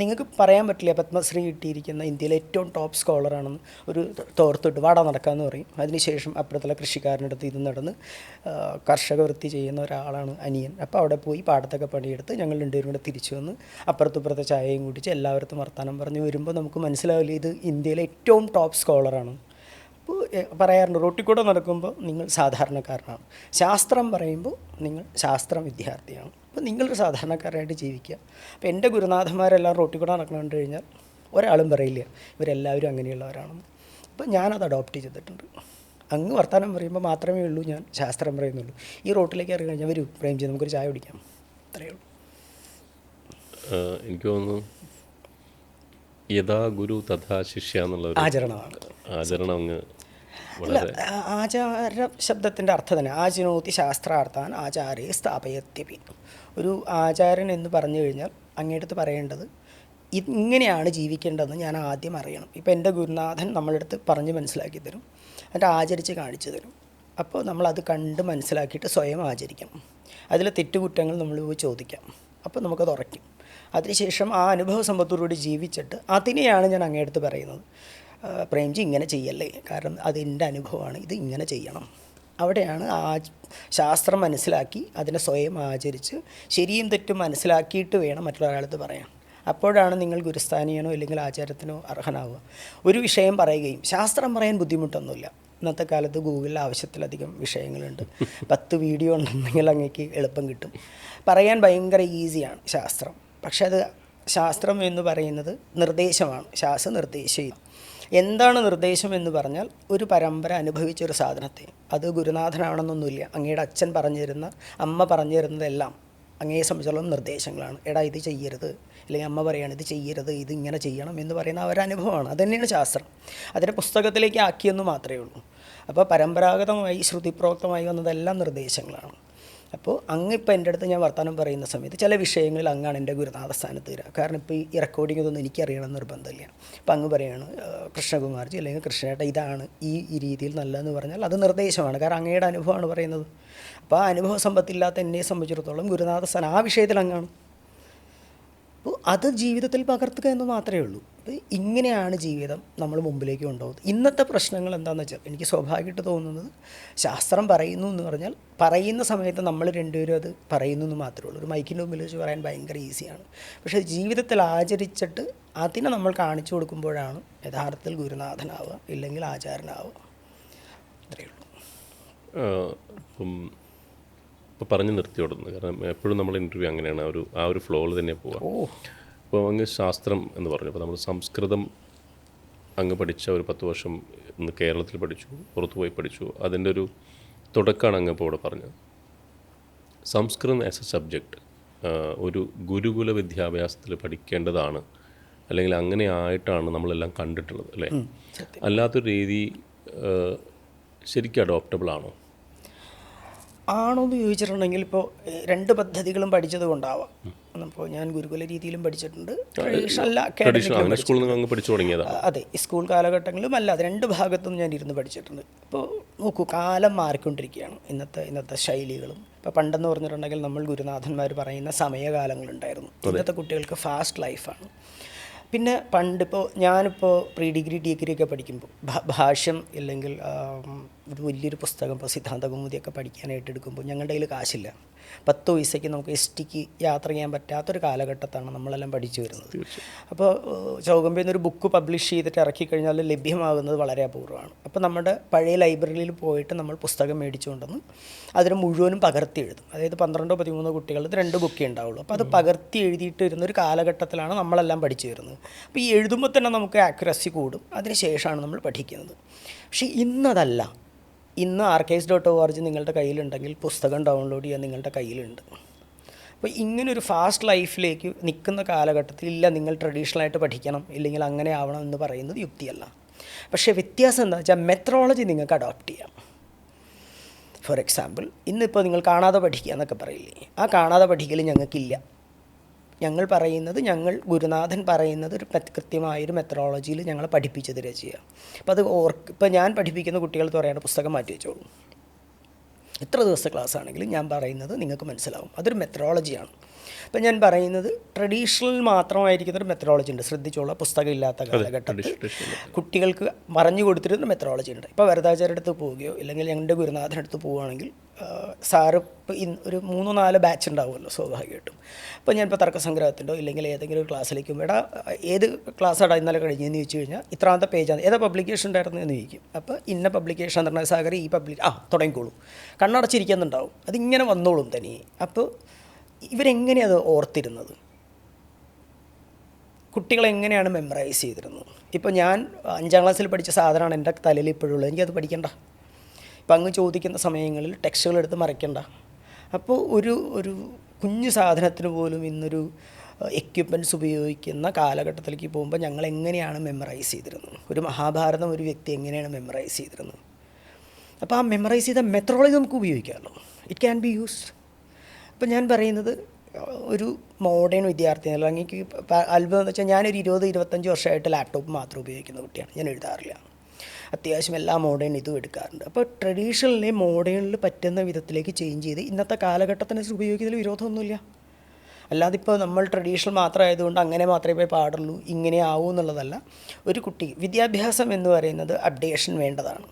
നിങ്ങൾക്ക് പറയാൻ പറ്റില്ല, പത്മശ്രീ കിട്ടിയിരിക്കുന്ന ഇന്ത്യയിലെ ഏറ്റവും ടോപ്പ് സ്കോളറാണെന്ന് ഒരു തോർത്തിട്ട് വാടാ നടക്കാമെന്ന് പറയും. അതിനുശേഷം അപ്പുറത്തുള്ള കൃഷിക്കാരൻ്റെ അടുത്ത് ഇത് നടന്ന് കർഷക വൃത്തി ചെയ്യുന്ന ഒരാളാണ് അനിയൻ. അപ്പോൾ അവിടെ പോയി പാടത്തൊക്കെ പണിയെടുത്ത് ഞങ്ങൾ രണ്ടുപേരും കൂടെ തിരിച്ചു വന്ന് അപ്പുറത്തുപ്പുറത്തെ ചായയും കുടിച്ച് എല്ലാവർക്കും വർത്തമാനം പറഞ്ഞ് വരുമ്പോൾ നമുക്ക് മനസ്സിലാവില്ല ഇത് ഇന്ത്യയിലെ ഏറ്റവും ടോപ്പ് സ്കോളറാണ്. അപ്പോൾ പറയാറുണ്ട്, റോട്ടിൽ കൂടെ നടക്കുമ്പോൾ നിങ്ങൾ സാധാരണക്കാരനാണ്, ശാസ്ത്രം പറയുമ്പോൾ നിങ്ങൾ ശാസ്ത്രം വിദ്യാർത്ഥിയാണ്. അപ്പോൾ നിങ്ങളൊരു സാധാരണക്കാരനായിട്ട് ജീവിക്കുക. അപ്പോൾ എൻ്റെ ഗുരുനാഥന്മാരെല്ലാം റോട്ടിൽ കൂടെ നടക്കണം കണ്ടു കഴിഞ്ഞാൽ ഒരാളും പറയില്ല ഇവരെല്ലാവരും അങ്ങനെയുള്ളവരാണെന്ന്. അപ്പോൾ ഞാനത് അഡോപ്റ്റ് ചെയ്തിട്ടുണ്ട്. അങ്ങ് വർത്തമാനം പറയുമ്പോൾ മാത്രമേ ഉള്ളൂ ഞാൻ ശാസ്ത്രം പറയുന്നുള്ളൂ. ഈ റോട്ടിലേക്ക് ഇറങ്ങി കഴിഞ്ഞാൽ വരൂ പ്രേംജി നമുക്കൊരു ചായ കുടിക്കാം, അത്രയേ ഉള്ളൂ.
എനിക്ക് തോന്നുന്നു യഥാ ഗുരു തഥാ ശിഷ്യ എന്നുള്ള ആചരണം അങ്ങ്
അല്ല, ആചാര ശബ്ദത്തിൻ്റെ അർത്ഥം തന്നെ ആചനോതി ശാസ്ത്രാർത്ഥാൻ ആചാരേ സ്ഥാപയത്യപി. ഒരു ആചാരൻ എന്ന് പറഞ്ഞു കഴിഞ്ഞാൽ അങ്ങേടത്ത് പറയേണ്ടത് ഇങ്ങനെയാണ് ജീവിക്കേണ്ടതെന്ന് ഞാൻ ആദ്യം അറിയണം. ഇപ്പോൾ എൻ്റെ ഗുരുനാഥൻ നമ്മളടുത്ത് പറഞ്ഞ് മനസ്സിലാക്കി തരും, എന്നിട്ട് ആചരിച്ച് കാണിച്ചു തരും. അപ്പോൾ നമ്മളത് കണ്ട് മനസ്സിലാക്കിയിട്ട് സ്വയം ആചരിക്കണം. അതിൽ തെറ്റുകുറ്റങ്ങൾ നമ്മൾ പോയി ചോദിക്കാം, അപ്പോൾ നമുക്കത് ഉറയ്ക്കും. അതിനുശേഷം ആ അനുഭവ സമ്പത്തോടുകൂടി ജീവിച്ചിട്ട് അതിനെയാണ് ഞാൻ അങ്ങേടത്ത് പറയുന്നത്, പ്രേംജി ഇങ്ങനെ ചെയ്യല്ലേ, കാരണം അതെൻ്റെ അനുഭവമാണ്, ഇത് ഇങ്ങനെ ചെയ്യണം. അവിടെയാണ് ശാസ്ത്രം മനസ്സിലാക്കി അതിനെ സ്വയം ആചരിച്ച് ശരിയും തെറ്റും മനസ്സിലാക്കിയിട്ട് വേണം മറ്റൊരാളത്ത് പറയാൻ. അപ്പോഴാണ് നിങ്ങൾ ഗുരുസ്ഥാനീയനോ അല്ലെങ്കിൽ ആചാരത്തിനോ അർഹനാവുക. ഒരു വിഷയം പറയുകയും ശാസ്ത്രം പറയാൻ ബുദ്ധിമുട്ടൊന്നുമില്ല. ഇന്നത്തെ കാലത്ത് ഗൂഗിളിൽ ആവശ്യത്തിലധികം വിഷയങ്ങളുണ്ട്. 10 വീഡിയോ ഉണ്ടെങ്കിൽ അങ്ങേക്ക് എളുപ്പം കിട്ടും. പറയാൻ ഭയങ്കര ഈസിയാണ് ശാസ്ത്രം. പക്ഷെ അത് ശാസ്ത്രം എന്ന് പറയുന്നത് നിർദ്ദേശമാണ്, നിർദ്ദേശം. എന്താണ് നിർദ്ദേശം എന്ന് പറഞ്ഞാൽ ഒരു പരമ്പര അനുഭവിച്ചൊരു സാധനത്തെ, അത് ഗുരുനാഥനാണെന്നൊന്നുമില്ല, അങ്ങയുടെ അച്ഛൻ പറഞ്ഞു തരുന്ന അമ്മ പറഞ്ഞു തരുന്നതെല്ലാം അങ്ങയെ സംബന്ധിച്ചോളം നിർദ്ദേശങ്ങളാണ്. എടാ ഇത് ചെയ്യരുത്, അല്ലെങ്കിൽ അമ്മ പറയുകയാണ് ഇത് ചെയ്യരുത്, ഇത് ഇങ്ങനെ ചെയ്യണം എന്ന് പറയുന്ന അവരനുഭവമാണ്. അതുതന്നെയാണ് ശാസ്ത്രം. അതിനെ പുസ്തകത്തിലേക്ക് ആക്കിയെന്ന് മാത്രമേ ഉള്ളൂ. അപ്പോൾ പരമ്പരാഗതമായി ശ്രുതിപ്രോക്തമായി വന്നതെല്ലാം നിർദ്ദേശങ്ങളാണ്. അപ്പോൾ അങ്ങിപ്പോൾ എൻ്റെ അടുത്ത് ഞാൻ വർത്തമാനം പറയുന്ന സമയത്ത് ചില വിഷയങ്ങളിൽ അങ്ങാണ് എൻ്റെ ഗുരുനാഥ സ്ഥാനത്ത് വരിക. കാരണം ഇപ്പോൾ ഈ റെക്കോർഡിംഗ് ഇതൊന്നും എനിക്കറിയണം നിർബന്ധമില്ല. അപ്പോൾ അങ്ങ് പറയുകയാണ് കൃഷ്ണകുമാർജി അല്ലെങ്കിൽ കൃഷ്ണേട്ട ഇതാണ് ഈ രീതിയിൽ നല്ലതെന്ന് പറഞ്ഞാൽ അത് നിർദ്ദേശമാണ്, കാരണം അങ്ങയുടെ അനുഭവമാണ് പറയുന്നത്. അപ്പോൾ ആ അനുഭവ സമ്പത്തില്ലാത്ത എന്നെ സംബന്ധിച്ചിടത്തോളം ഗുരുനാഥ സ്ഥാനം ആ വിഷയത്തിൽ അങ്ങാണ്. അപ്പോൾ അത് ജീവിതത്തിൽ പകർത്തുക എന്ന് മാത്രമേ ഉള്ളൂ. അപ്പോൾ ഇങ്ങനെയാണ് ജീവിതം നമ്മൾ മുമ്പിലേക്ക് കൊണ്ടുപോകുന്നത്. ഇന്നത്തെ പ്രശ്നങ്ങൾ എന്താണെന്ന് വെച്ചാൽ എനിക്ക് സ്വാഭാവികമായിട്ട് തോന്നുന്നത് ശാസ്ത്രം പറയുന്നു എന്ന് പറഞ്ഞാൽ പറയുന്ന സമയത്ത് നമ്മൾ രണ്ടുപേരും അത് പറയുന്നു എന്ന് മാത്രമേ ഉള്ളൂ. ഒരു മൈക്കിൻ്റെ മുമ്പിൽ വെച്ച് പറയാൻ ഭയങ്കര ഈസിയാണ്. പക്ഷേ ജീവിതത്തിൽ ആചരിച്ചിട്ട് അതിനെ നമ്മൾ കാണിച്ചു കൊടുക്കുമ്പോഴാണ് യഥാർത്ഥത്തിൽ ഗുരുനാഥനാവുക ഇല്ലെങ്കിൽ ആചാരനാവുക. അത്രയേ ഉള്ളൂ.
ഇപ്പോൾ പറഞ്ഞ് നിർത്തിയോടുന്നു, കാരണം എപ്പോഴും നമ്മൾ ഇൻ്റർവ്യൂ അങ്ങനെയാണ്, ആ ഒരു ഫ്ലോയിൽ തന്നെ പോവാം. അപ്പോൾ അങ്ങ് ശാസ്ത്രം എന്ന് പറഞ്ഞു, അപ്പോൾ നമ്മൾ സംസ്കൃതം അങ്ങ് പഠിച്ച ഒരു 10 വർഷം ഇന്ന് കേരളത്തിൽ പഠിച്ചു, പുറത്തു പോയി പഠിച്ചു, അതിൻ്റെ ഒരു തുടക്കമാണ് അങ്ങ് ഇപ്പോൾ ഇവിടെ പറഞ്ഞത്. സംസ്കൃതം ആസ് എ സബ്ജക്റ്റ് ഒരു ഗുരുകുല വിദ്യാഭ്യാസത്തിൽ പഠിക്കേണ്ടതാണ്, അല്ലെങ്കിൽ അങ്ങനെ ആയിട്ടാണ് നമ്മളെല്ലാം കണ്ടിട്ടുള്ളത് അല്ലേ? അല്ലാത്തൊരു രീതി ശരിക്കും അഡോപ്റ്റബിൾ ആണോ
എന്ന് ചോദിച്ചിട്ടുണ്ടെങ്കിൽ ഇപ്പോൾ 2 പദ്ധതികളും പഠിച്ചത് കൊണ്ടാവാം. അപ്പോൾ ഞാൻ ഗുരുകുല രീതിയിലും പഠിച്ചിട്ടുണ്ട്, അതെ, സ്കൂൾ കാലഘട്ടങ്ങളിലും അല്ലാതെ 2 ഭാഗത്തും ഞാൻ ഇരുന്ന് പഠിച്ചിട്ടുണ്ട്. ഇപ്പോൾ നോക്കൂ, കാലം മാറിക്കൊണ്ടിരിക്കുകയാണ്. ഇന്നത്തെ ശൈലികളും ഇപ്പോൾ പണ്ടെന്ന് പറഞ്ഞിട്ടുണ്ടെങ്കിൽ നമ്മൾ ഗുരുനാഥന്മാർ പറയുന്ന സമയകാലങ്ങളുണ്ടായിരുന്നു. ഇന്നത്തെ കുട്ടികൾക്ക് ഫാസ്റ്റ് ലൈഫാണ്. പിന്നെ പണ്ടിപ്പോൾ ഞാനിപ്പോൾ പ്രീ ഡിഗ്രി ഒക്കെ പഠിക്കുമ്പോൾ ഭാഷ്യം ഇല്ലെങ്കിൽ ഒരു വലിയൊരു പുസ്തകം ഇപ്പോൾ സിദ്ധാന്തകൗമുദിയൊക്കെ പഠിക്കാനായിട്ട് എടുക്കുമ്പോൾ ഞങ്ങളുടെ കയ്യിൽ കാശില്ല. 10 പൈസയ്ക്ക് നമുക്ക് STക്ക് യാത്ര ചെയ്യാൻ പറ്റാത്തൊരു കാലഘട്ടത്താണ് നമ്മളെല്ലാം പഠിച്ചു വരുന്നത്. അപ്പോൾ ചൗകമ്പയിൽ നിന്നൊരു ബുക്ക് പബ്ലിഷ് ചെയ്തിട്ട് ഇറക്കിക്കഴിഞ്ഞാൽ ലഭ്യമാകുന്നത് വളരെ അപൂർവമാണ്. അപ്പോൾ നമ്മുടെ പഴയ ലൈബ്രറിയിൽ പോയിട്ട് നമ്മൾ പുസ്തകം മേടിച്ചുകൊണ്ടെന്ന് അതിന് മുഴുവനും പകർത്തി എഴുതും. അതായത് 12-13 കുട്ടികളുടെ 2 ബുക്കേ ഉണ്ടാവുള്ളൂ. അപ്പോൾ അത് പകർത്തി എഴുതിയിട്ട് ഇരുന്നൊരു കാലഘട്ടത്തിലാണ് നമ്മളെല്ലാം പഠിച്ചു വരുന്നത്. അപ്പോൾ ഈ എഴുതുമ്പോൾ തന്നെ നമുക്ക് ആക്യുറസി കൂടും, അതിന് ശേഷമാണ് നമ്മൾ പഠിക്കുന്നത്. പക്ഷേ ഇന്നതല്ല. ഇന്ന് archives.org നിങ്ങളുടെ കയ്യിലുണ്ടെങ്കിൽ പുസ്തകം ഡൗൺലോഡ് ചെയ്യാൻ നിങ്ങളുടെ കയ്യിലുണ്ട്. അപ്പോൾ ഇങ്ങനൊരു ഫാസ്റ്റ് ലൈഫിലേക്ക് നിൽക്കുന്ന കാലഘട്ടത്തിൽ ഇല്ല നിങ്ങൾ ട്രഡീഷണലായിട്ട് പഠിക്കണം ഇല്ലെങ്കിൽ അങ്ങനെ ആവണം എന്ന് പറയുന്നത് യുക്തിയല്ല. പക്ഷേ വ്യത്യാസം എന്താ വെച്ചാൽ മെത്തഡോളജി നിങ്ങൾക്ക് അഡോപ്റ്റ് ചെയ്യാം. ഫോർ എക്സാമ്പിൾ, ഇന്നിപ്പോൾ നിങ്ങൾ കാണാതെ പഠിക്കുക എന്നൊക്കെ പറയില്ലേ, ആ കാണാതെ പഠിക്കൽ ഞങ്ങൾക്കില്ല. ഞങ്ങൾ പറയുന്നത്, ഗുരുനാഥൻ പറയുന്നത് ഒരു കൃത്യമായൊരു മെത്തഡോളജിയിൽ ഞങ്ങളെ പഠിപ്പിച്ച് തരിക ചെയ്യുക. അപ്പോൾ അത് ഇപ്പോൾ ഞാൻ പഠിപ്പിക്കുന്ന കുട്ടികൾ പറയേണ്ട പുസ്തകം മാറ്റി വെച്ചോളൂ. എത്ര ദിവസത്തെ ക്ലാസ് ആണെങ്കിലും ഞാൻ പറയുന്നത് നിങ്ങൾക്ക് മനസ്സിലാവും. അതൊരു മെത്തഡോളജിയാണ്. അപ്പം ഞാൻ പറയുന്നത് ട്രഡീഷണൽ മാത്രമായിരിക്കുന്നൊരു മെത്തഡോളജി ഉണ്ട്. ശ്രദ്ധിച്ചോളാം, പുസ്തകം ഇല്ലാത്ത കാലഘട്ടത്തിൽ കുട്ടികൾക്ക് പറഞ്ഞു കൊടുത്തിരുന്ന മെത്തഡോളജി ഉണ്ട്. ഇപ്പോൾ വരദാചാര്യ അടുത്ത് പോവുകയോ അല്ലെങ്കിൽ ഞങ്ങളുടെ ഗുരുനാഥനടുത്ത് പോവുകയാണെങ്കിൽ സാറ് ഇപ്പോൾ ഒരു 3-4 ബാച്ച് ഉണ്ടാവുമല്ലോ സ്വാഭാവികമായിട്ടും. അപ്പോൾ ഞാനിപ്പോൾ തർക്കസംഗ്രഹത്തിൻ്റെയോ ഇല്ലെങ്കിൽ ഏതെങ്കിലും ഒരു ക്ലാസ്സിലേക്കും എടാ ഏത് ക്ലാസ്സാണ് ഇന്നലെ കഴിഞ്ഞതെന്ന് ചോദിച്ചു കഴിഞ്ഞാൽ ഇത്രാമത്തെ പേജാണ്, ഏതാ പബ്ലിക്കേഷൻ ഉണ്ടായിരുന്നു എന്ന് ചോദിക്കും. അപ്പോൾ ഇന്ന പബ്ലിക്കേഷൻ എന്ന് പറഞ്ഞാൽ സാഗർ ഈ തുടങ്ങിക്കോളും, കണ്ണടച്ചിരിക്കുന്നുണ്ടാവും, അതിങ്ങനെ വന്നോളും തനിയെ. അപ്പോൾ ഇവരെങ്ങനെയത് ഓർത്തിരുന്നത്, കുട്ടികളെങ്ങനെയാണ് മെമ്മറൈസ് ചെയ്തിരുന്നത്? ഇപ്പോൾ ഞാൻ 5ാം ക്ലാസ്സിൽ പഠിച്ച സാധനമാണ് എൻ്റെ തലയിൽ ഇപ്പോഴുള്ളത്, എനിക്കത് പഠിക്കണ്ട. ഇപ്പം അങ്ങ് ചോദിക്കുന്ന സമയങ്ങളിൽ ടെക്സ്റ്റുകളെടുത്ത് മറയ്ക്കണ്ട. അപ്പോൾ ഒരു കുഞ്ഞു സാധനത്തിന് പോലും ഇന്നൊരു എക്യുപ്മെൻറ്റ്സ് ഉപയോഗിക്കുന്ന കാലഘട്ടത്തിലേക്ക് പോകുമ്പോൾ ഞങ്ങൾ എങ്ങനെയാണ് മെമ്മറൈസ് ചെയ്തിരുന്നത്, ഒരു മഹാഭാരതം ഒരു വ്യക്തി എങ്ങനെയാണ് മെമ്മറൈസ് ചെയ്തിരുന്നത്. അപ്പോൾ ആ മെമ്മറൈസ് ചെയ്ത മെത്തഡോളജി നമുക്ക് ഉപയോഗിക്കാമല്ലോ, ഇറ്റ് ക്യാൻ ബി യൂസ്ഡ്. ഇപ്പം ഞാൻ പറയുന്നത് ഒരു മോഡേൺ വിദ്യാർത്ഥി അല്ലെങ്കിൽ അത്ഭുതം എന്ന് വെച്ചാൽ ഞാനൊരു 20-25 വർഷമായിട്ട് ലാപ്ടോപ്പ് മാത്രം ഉപയോഗിക്കുന്ന കുട്ടിയാണ്. ഞാൻ എഴുതാറില്ല, അത്യാവശ്യം എല്ലാ മോഡേൺ ഇതും എടുക്കാറുണ്ട്. അപ്പോൾ ട്രഡീഷണലിനെ മോഡേണിൽ പറ്റുന്ന വിധത്തിലേക്ക് ചേഞ്ച് ചെയ്ത് ഇന്നത്തെ കാലഘട്ടത്തിനനുസരിച്ച് ഉപയോഗിക്കുന്നതിൽ വിരോധമൊന്നുമില്ല. അല്ലാതെ ഇപ്പോൾ നമ്മൾ ട്രഡീഷണൽ മാത്രമായതുകൊണ്ട് അങ്ങനെ മാത്രമേ പാടുള്ളൂ, ഇങ്ങനെ ആവൂ എന്നുള്ളതല്ല. ഒരു കുട്ടി വിദ്യാഭ്യാസം എന്ന് പറയുന്നത് അപ്ഡേഷൻ വേണ്ടതാണ്.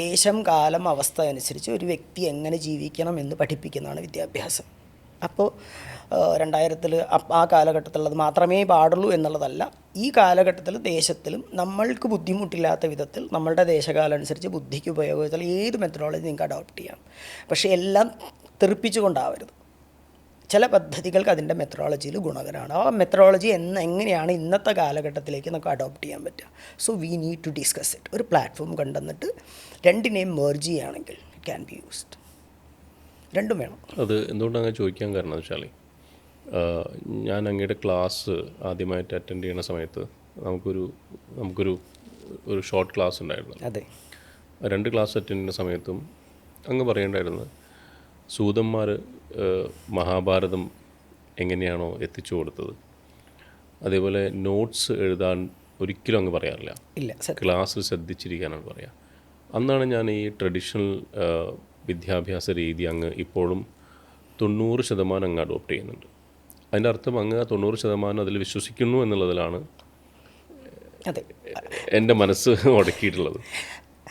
ദേശം കാലം അവസ്ഥ അനുസരിച്ച് ഒരു വ്യക്തി എങ്ങനെ ജീവിക്കണം എന്ന് പഠിപ്പിക്കുന്നതാണ് വിദ്യാഭ്യാസം. അപ്പോൾ 2000 ആ കാലഘട്ടത്തിലുള്ളത് മാത്രമേ പാടുള്ളൂ എന്നുള്ളതല്ല. ഈ കാലഘട്ടത്തിൽ ദേശത്തിലും നമ്മൾക്ക് ബുദ്ധിമുട്ടില്ലാത്ത വിധത്തിൽ നമ്മളുടെ ദേശകാലം അനുസരിച്ച് ബുദ്ധിക്ക് ഉപയോഗത്തിൽ ഏത് മെത്തഡോളജി നിങ്ങൾക്ക് അഡോപ്റ്റ് ചെയ്യാം. പക്ഷേ എല്ലാം തെറിപ്പിച്ചുകൊണ്ടാവരുത്. ചില പദ്ധതികൾക്ക് അതിൻ്റെ മെത്തഡോളജിയിൽ ഗുണകരമാണ്. ആ മെത്തഡോളജി എങ്ങനെയാണ് ഇന്നത്തെ കാലഘട്ടത്തിലേക്ക് നമുക്ക് അഡോപ്റ്റ് ചെയ്യാൻ പറ്റുക. So we need to discuss it. ഒരു പ്ലാറ്റ്ഫോം കണ്ടെന്നിട്ട് രണ്ടിനെയും മെർജ് ചെയ്യുകയാണെങ്കിൽ ഇറ്റ് ക്യാൻ ബി യൂസ്ഡ്. രണ്ടും വേണം. അത്
എന്തുകൊണ്ടാണ് ചോദിക്കാൻ കാരണം എന്ന് വെച്ചാൽ ഞാൻ അങ്ങയുടെ ക്ലാസ് ആദ്യമായിട്ട് അറ്റൻഡ് ചെയ്യുന്ന സമയത്ത് നമുക്കൊരു ഷോർട്ട് ക്ലാസ് ഉണ്ടായിരുന്നു.
അതെ,
2 ക്ലാസ് അറ്റൻഡ് ചെയ്യുന്ന സമയത്തും അങ്ങ് പറയേണ്ടായിരുന്നു സൂതന്മാർ മഹാഭാരതം എങ്ങനെയാണോ എത്തിച്ചു കൊടുത്തത് അതേപോലെ നോട്ട്സ് എഴുതാൻ ഒരിക്കലും അങ്ങ് പറയാറില്ല, ക്ലാസ്സിൽ ശ്രദ്ധിച്ചിരിക്കാനാണ് പറയുക. അന്നാണ് ഞാൻ ഈ ട്രഡീഷണൽ വിദ്യാഭ്യാസ രീതി അങ്ങ് ഇപ്പോഴും 90% അങ്ങ് അഡോപ്റ്റ് ചെയ്യുന്നുണ്ട്. അതിൻ്റെ അർത്ഥം അങ്ങ് 90% അതിൽ വിശ്വസിക്കുന്നു എന്നുള്ളതിലാണ് എൻ്റെ മനസ്സ് ഉടക്കിയിട്ടുള്ളത്.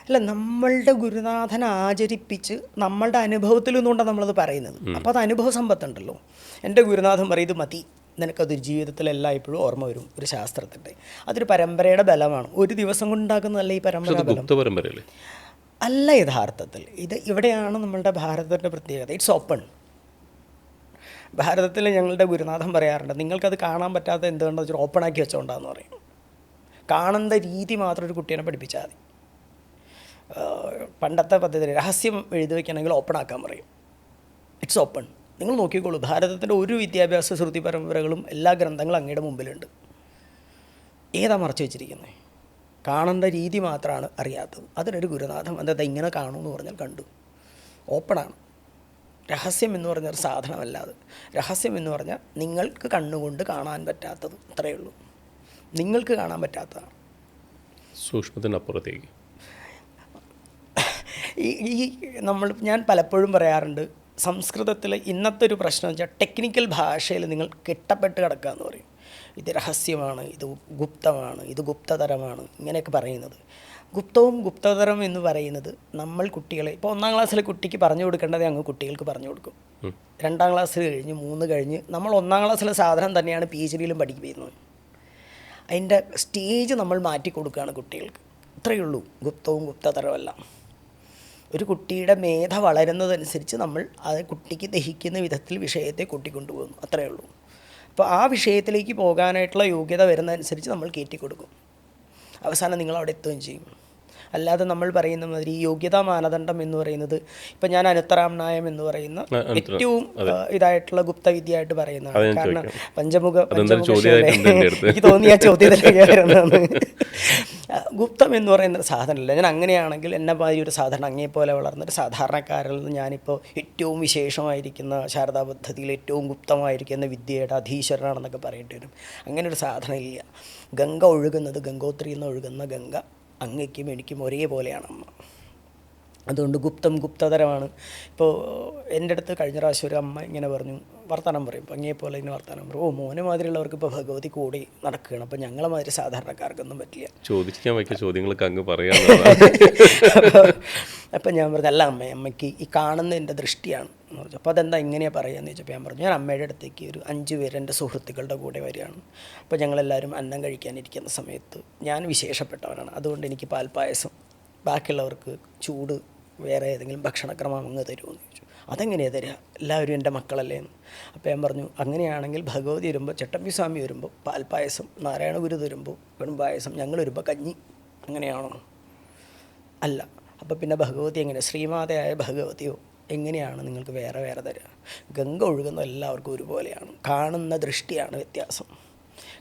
അല്ല, നമ്മളുടെ ഗുരുനാഥൻ ആചരിപ്പിച്ച് നമ്മളുടെ അനുഭവത്തിൽ നിന്നുകൊണ്ടാണ് നമ്മളത് പറയുന്നത്. അപ്പോൾ അത് അനുഭവ സമ്പത്തുണ്ടല്ലോ. എൻ്റെ ഗുരുനാഥൻ പറയും ഇത് മതി, നിനക്കതൊരു ജീവിതത്തിലെല്ലാം ഇപ്പോഴും ഓർമ്മ വരും. ഒരു ശാസ്ത്രത്തിൻ്റെ അതൊരു പരമ്പരയുടെ ബലമാണ്. ഒരു ദിവസം കൊണ്ടുണ്ടാക്കുന്നതല്ല ഈ പരമ്പര അല്ല യഥാർത്ഥത്തിൽ. ഇവിടെയാണ് നമ്മളുടെ ഭാരതത്തിൻ്റെ പ്രത്യേകത. It's open. ഭാരതത്തിൽ ഞങ്ങളുടെ ഗുരുനാഥൻ പറയാറുണ്ട് നിങ്ങൾക്കത് കാണാൻ പറ്റാത്ത എന്തുകൊണ്ടെന്ന് വെച്ചാൽ ഓപ്പൺ ആക്കി വെച്ചോണ്ടാന്ന് പറയും. കാണുന്ന രീതി മാത്രം ഒരു കുട്ടീനെ പഠിപ്പിച്ചാൽ മതി. പണ്ടത്തെ പദ്ധതി രഹസ്യം എഴുതി വയ്ക്കണമെങ്കിൽ ഓപ്പൺ ആക്കാൻ പറയും. It's open. നിങ്ങൾ നോക്കിക്കോളൂ, ഭാരതത്തിൻ്റെ ഒരു വിദ്യാഭ്യാസ ശ്രുതി പരമ്പരകളും എല്ലാ ഗ്രന്ഥങ്ങളും അങ്ങയുടെ മുമ്പിലുണ്ട്. ഏതാ മറച്ചു വെച്ചിരിക്കുന്നത്? കാണേണ്ട രീതി മാത്രമാണ് അറിയാത്തത്. അതിനൊരു ഗുരുനാഥം എന്താ ഇങ്ങനെ കാണുമെന്ന് പറഞ്ഞാൽ കണ്ടു. ഓപ്പണാണ്. രഹസ്യം എന്ന് പറഞ്ഞൊരു സാധനമല്ലാതെ, രഹസ്യം എന്ന് പറഞ്ഞാൽ നിങ്ങൾക്ക് കണ്ണുകൊണ്ട് കാണാൻ പറ്റാത്തത് അത്രയേ ഉള്ളൂ. നിങ്ങൾക്ക് കാണാൻ പറ്റാത്തതാണ്.
സൂക്ഷ്മത്തിനപ്പുറത്തേക്ക്
ഞാൻ പലപ്പോഴും പറയാറുണ്ട്, സംസ്കൃതത്തിൽ ഇന്നത്തെ ഒരു പ്രശ്നം വെച്ചാൽ ടെക്നിക്കൽ ഭാഷയിൽ നിങ്ങൾ കെട്ടപ്പെട്ട് കിടക്കുക എന്ന് പറയും. ഇത് രഹസ്യമാണ്, ഇത് ഗുപ്തമാണ്, ഇത് ഗുപ്തതരമാണ്, ഇങ്ങനെയൊക്കെ പറയുന്നത്. ഗുപ്തവും ഗുപ്തതരം എന്ന് പറയുന്നത് നമ്മൾ കുട്ടികളെ ഇപ്പോൾ 1ാം ക്ലാസ്സിലെ കുട്ടിക്ക് പറഞ്ഞു കൊടുക്കേണ്ടത് അങ്ങ് കുട്ടികൾക്ക് പറഞ്ഞു കൊടുക്കും. 2ാം ക്ലാസ് കഴിഞ്ഞ് 3 കഴിഞ്ഞ് നമ്മൾ 1ാം ക്ലാസ്സിലെ സാധനം തന്നെയാണ് PhDയിലും പഠിപ്പിക്കുന്നത്. അതിൻ്റെ സ്റ്റേജ് നമ്മൾ മാറ്റി കൊടുക്കുകയാണ് കുട്ടികൾക്ക്. ഇത്രയേ ഉള്ളൂ. ഗുപ്തവും ഗുപ്തതരമെല്ലാം ഒരു കുട്ടിയുടെ മേധ വളരുന്നതനുസരിച്ച് നമ്മൾ അത് കുട്ടിക്ക് ദഹിക്കുന്ന വിധത്തിൽ വിഷയത്തെ കൂട്ടിക്കൊണ്ടുപോകുന്നു. അത്രയേ ഉള്ളൂ. അപ്പോൾ ആ വിഷയത്തിലേക്ക് പോകാനായിട്ടുള്ള യോഗ്യത വരുന്നതനുസരിച്ച് നമ്മൾ കയറ്റിക്കൊടുക്കും. അവസാനം നിങ്ങൾ അവിടെ എത്തുകയും ചെയ്യും. അല്ലാതെ നമ്മൾ പറയുന്ന മാതിരി യോഗ്യതാ മാനദണ്ഡം എന്ന് പറയുന്നത് ഇപ്പം ഞാൻ അനുത്തരാംനായം എന്ന് പറയുന്ന ഏറ്റവും ഇതായിട്ടുള്ള ഗുപ്തവിദ്യയായിട്ട് പറയുന്നതാണ്. കാരണം പഞ്ചമുഖ എനിക്ക് തോന്നി ആ ചോദ്യത്തിലേക്ക് വരുന്നതാണ്. ഗുപ്തം എന്ന് പറയുന്ന സാധനമല്ല. ഞാൻ അങ്ങനെയാണെങ്കിൽ എന്നെ മാതിരി ഒരു സാധാരണ അങ്ങേപ്പോലെ വളർന്നൊരു സാധാരണക്കാരിൽ നിന്ന് ഞാനിപ്പോൾ ഏറ്റവും വിശേഷമായിരിക്കുന്ന ശാരദാ പദ്ധതിയിൽ ഏറ്റവും ഗുപ്തമായിരിക്കുന്ന വിദ്യയുടെ അധീശ്വരനാണെന്നൊക്കെ പറയേണ്ടി വരും. അങ്ങനെ ഒരു സാധനം ഇല്ല. ഗംഗ ഒഴുകുന്നത്, ഗംഗോത്രിയിൽ നിന്ന് ഒഴുകുന്ന ഗംഗ അങ്ങയ്ക്കും എനിക്കും ഒരേപോലെയാണ് അമ്മ. അതുകൊണ്ട് ഗുപ്തം ഗുപ്തതരമാണ്. ഇപ്പോൾ എൻ്റെ അടുത്ത് കഴിഞ്ഞ പ്രാവശ്യം ഒരു അമ്മ ഇങ്ങനെ പറഞ്ഞു, വർത്തമാനം പറയും, അപ്പോൾ അങ്ങേപ്പോലെ ഇങ്ങനെ വർത്തമാനം പറയും, ഓ മോനെ മാതിരിയുള്ളവർക്ക് ഇപ്പോൾ ഭഗവതി കൂടി നടക്കുകയാണ്, അപ്പോൾ ഞങ്ങളെ മാതിരി സാധാരണക്കാർക്കൊന്നും പറ്റില്ല.
ചോദിക്കാൻ വയ്ക്കുക ചോദ്യങ്ങളൊക്കെ അങ്ങ് പറയാം.
അപ്പം ഞാൻ പറഞ്ഞു, അല്ല അമ്മയ്ക്ക് ഈ കാണുന്നതിൻ്റെ ദൃഷ്ടിയാണ് എന്ന് പറഞ്ഞു. അപ്പോൾ അതെന്താ ഇങ്ങനെയാണ് പറയുകയെന്ന് ചോദിച്ചപ്പോൾ ഞാൻ പറഞ്ഞു, ഞാൻ അമ്മയുടെ അടുത്തേക്ക് ഒരു 5 പേര് എൻ്റെ സുഹൃത്തുക്കളുടെ കൂടെ വരികയാണ്. അപ്പോൾ ഞങ്ങളെല്ലാവരും അന്നം കഴിക്കാനിരിക്കുന്ന സമയത്ത് ഞാൻ വിശേഷപ്പെട്ടവനാണ്, അതുകൊണ്ട് എനിക്ക് പാൽപ്പായസം, ബാക്കിയുള്ളവർക്ക് ചൂട് വേറെ ഏതെങ്കിലും ഭക്ഷണക്രമം അങ്ങ് തരുമെന്ന് ചോദിച്ചു. അതെങ്ങനെയാണ് തരിക, എല്ലാവരും എൻ്റെ മക്കളല്ലേ എന്ന്. അപ്പോൾ ഞാൻ പറഞ്ഞു, അങ്ങനെയാണെങ്കിൽ ഭഗവതി വരുമ്പോൾ, ചട്ടമ്പി സ്വാമി വരുമ്പോൾ പാൽപ്പായസം, നാരായണ ഗുരു വരുമ്പോൾ വെറുംപായസം, ഞങ്ങൾ വരുമ്പോൾ കഞ്ഞി, അങ്ങനെയാണോ? അല്ല. അപ്പോൾ പിന്നെ ഭഗവതി എങ്ങനെ, ശ്രീമാതയായ ഭഗവതിയോ എങ്ങനെയാണ് നിങ്ങൾക്ക് വേറെ വേറെ തരിക? ഗംഗ ഒഴുകുന്ന എല്ലാവർക്കും ഒരുപോലെയാണ്, കാണുന്ന ദൃഷ്ടിയാണ് വ്യത്യാസം.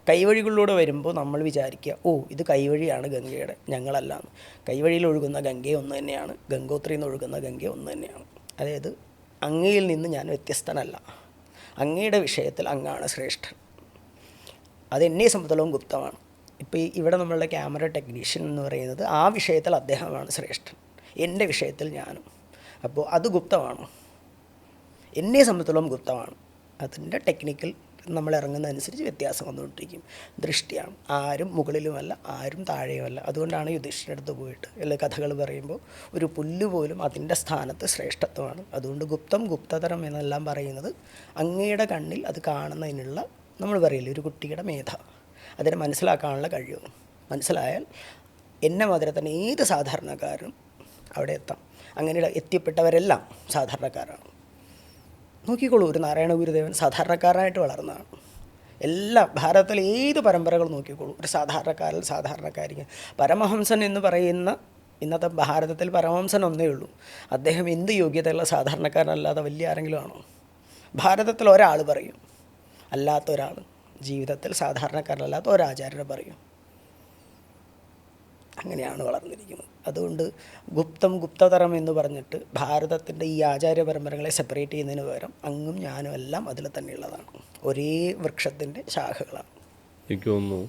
കൈവഴികളിലൂടെ വരുമ്പോൾ നമ്മൾ വിചാരിക്കുക, ഓ ഇത് കൈവഴിയാണ് ഗംഗയുടെ, ഞങ്ങളല്ലാന്ന്. കൈവഴിയിൽ ഒഴുകുന്ന ഗംഗ ഒന്ന് തന്നെയാണ്, ഗംഗോത്രിയിൽ നിന്ന് ഒഴുകുന്ന ഗംഗ ഒന്ന് തന്നെയാണ്. അതായത് അങ്ങയിൽ നിന്ന് ഞാൻ വ്യത്യസ്തനല്ല, അങ്ങയുടെ വിഷയത്തിൽ അങ്ങാണ് ശ്രേഷ്ഠൻ. അതെന്നെ സംബന്ധിച്ചിടത്തോളം ഗുപ്തമാണ്. ഇപ്പോൾ ഇവിടെ നമ്മളുടെ ക്യാമറ ടെക്നീഷ്യൻ എന്ന് പറയുന്നത് ആ വിഷയത്തിൽ അദ്ദേഹമാണ് ശ്രേഷ്ഠൻ, എൻ്റെ വിഷയത്തിൽ ഞാനും. അപ്പോൾ അത് ഗുപ്തമാണോ? എന്നെ സംബന്ധിച്ചിടത്തോളം ഗുപ്തമാണ്. അതിൻ്റെ ടെക്നിക്കൽ നമ്മൾ ഇറങ്ങുന്നതനുസരിച്ച് വ്യത്യാസം വന്നുകൊണ്ടിരിക്കും. ദൃഷ്ടിയാണ്, ആരും മുകളിലുമല്ല ആരും താഴെയുമല്ല. അതുകൊണ്ടാണ് യുധിഷ്ഠിരൻ്റെ അടുത്ത് പോയിട്ട് എല്ലാ കഥകൾ പറയുമ്പോൾ ഒരു പുല്ല് പോലും അതിൻ്റെ സ്ഥാനത്ത് ശ്രേഷ്ഠത്വമാണ്. അതുകൊണ്ട് ഗുപ്തം ഗുപ്തതരം എന്നെല്ലാം പറയുന്നത് അങ്ങയുടെ കണ്ണിൽ അത് കാണുന്നതിനുള്ള, നമ്മൾ പറയില്ലേ, ഒരു കുട്ടിയുടെ മേധ, അതിനെ മനസ്സിലാക്കാനുള്ള കഴിവ്. മനസ്സിലായാൽ എന്നെ മാതിരി തന്നെ ഏത് സാധാരണക്കാരനും അവിടെ എത്താം. അങ്ങനെ എത്തിപ്പെട്ടവരെല്ലാം സാധാരണക്കാരാണ്. നോക്കിക്കോളൂ, ഒരു നാരായണ ഗുരുദേവൻ സാധാരണക്കാരനായിട്ട് വളർന്നതാണ്. എല്ലാ ഭാരതത്തിലെ ഏത് പരമ്പരകൾ നോക്കിക്കോളൂ, ഒരു സാധാരണക്കാരിൽ സാധാരണക്കാരിക്ക്. പരമഹംസൻ എന്ന് പറയുന്ന ഇന്നത്തെ ഭാരതത്തിൽ പരമഹംസൻ ഒന്നേ ഉള്ളൂ. അദ്ദേഹം എന്ത് യോഗ്യതയുള്ള സാധാരണക്കാരനല്ലാതെ വലിയ ആരെങ്കിലും ആണോ? ഭാരതത്തിൽ ഒരാൾ പറയും, അല്ലാത്ത ഒരാൾ ജീവിതത്തിൽ സാധാരണക്കാരനല്ലാത്ത ഒരാചാര്യനെ പറയും. അങ്ങനെയാണ് വളർന്നിരിക്കുന്നത്. അതുകൊണ്ട് ഗുപ്തം ഗുപ്തതരം എന്ന് പറഞ്ഞിട്ട് ഭാരതത്തിൻ്റെ ഈ ആചാര്യ പരമ്പരകളെ സെപ്പറേറ്റ് ചെയ്യുന്നതിന് പകരം അങ്ങും ഞാനും എല്ലാം അതിൽ തന്നെയുള്ളതാണ്, ഒരേ വൃക്ഷത്തിൻ്റെ ശാഖകളാണ്.
എനിക്ക് തോന്നുന്നു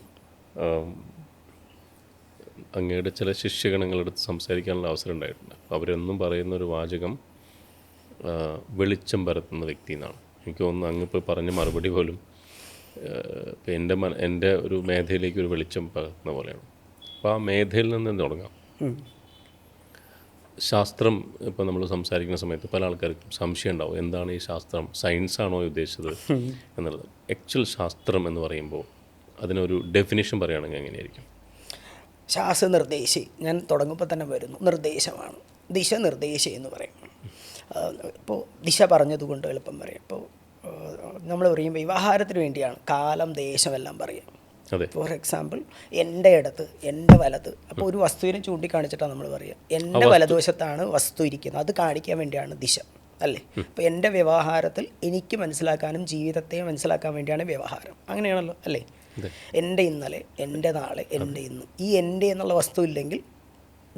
അങ്ങയുടെ ചില ശിഷ്യഗണങ്ങളെടുത്ത് സംസാരിക്കാനുള്ള അവസരം ഉണ്ടായിട്ടുണ്ട്. അവരെന്നും പറയുന്നൊരു വാചകം വെളിച്ചം പരത്തുന്ന വ്യക്തി എന്നാണ്. എനിക്ക് തോന്നുന്നു അങ്ങിപ്പോൾ പറഞ്ഞ മറുപടി പോലും ഇപ്പം എൻ്റെ ഒരു മേധയിലേക്ക് ഒരു വെളിച്ചം പകർത്തുന്ന പോലെയാണ്. അപ്പോൾ ആ മേധയിൽ നിന്ന് തുടങ്ങാം. ശാസ്ത്രം ഇപ്പോൾ നമ്മൾ സംസാരിക്കുന്ന സമയത്ത് പല ആൾക്കാർക്കും സംശയം ഉണ്ടാവും, എന്താണ് ഈ ശാസ്ത്രം, സയൻസാണോ ഉദ്ദേശിച്ചത് എന്നുള്ളത്. ആക്ച്വൽ ശാസ്ത്രം എന്ന് പറയുമ്പോൾ അതിനൊരു ഡെഫിനേഷൻ പറയുകയാണെങ്കിൽ എങ്ങനെയായിരിക്കും?
ശാസ്ത്രനിർദ്ദേശി, ഞാൻ തുടങ്ങുമ്പോൾ തന്നെ വരുന്നു, നിർദ്ദേശമാണ്. ദിശ നിർദ്ദേശി എന്ന് പറയും. ഇപ്പോൾ ദിശ പറഞ്ഞതുകൊണ്ട് എളുപ്പം പറയാം. ഇപ്പോൾ നമ്മൾ പറയുമ്പോൾ വ്യവഹാരത്തിന് വേണ്ടിയാണ് കാലം ദേശം എല്ലാം പറയാം. ഫോർ എക്സാമ്പിൾ, എൻ്റെ ഇടത്ത് എൻ്റെ വലത്, അപ്പോൾ ഒരു വസ്തുവിനെ ചൂണ്ടിക്കാണിച്ചിട്ടാണ് നമ്മൾ പറയുക, എൻ്റെ വലതുവശത്താണ് വസ്തു ഇരിക്കുന്നത്, അത് കാണിക്കാൻ വേണ്ടിയാണ് ദിശ, അല്ലേ? അപ്പോൾ എൻ്റെ വ്യവഹാരത്തിൽ എനിക്ക് മനസ്സിലാക്കാനും ജീവിതത്തെ മനസ്സിലാക്കാൻ വേണ്ടിയാണ് വ്യവഹാരം. അങ്ങനെയാണല്ലോ, അല്ലേ? എൻ്റെ ഇന്നലെ, എൻ്റെ നാളെ, എൻ്റെ ഇന്ന്. ഈ എൻ്റെ എന്നുള്ള വസ്തു ഇല്ലെങ്കിൽ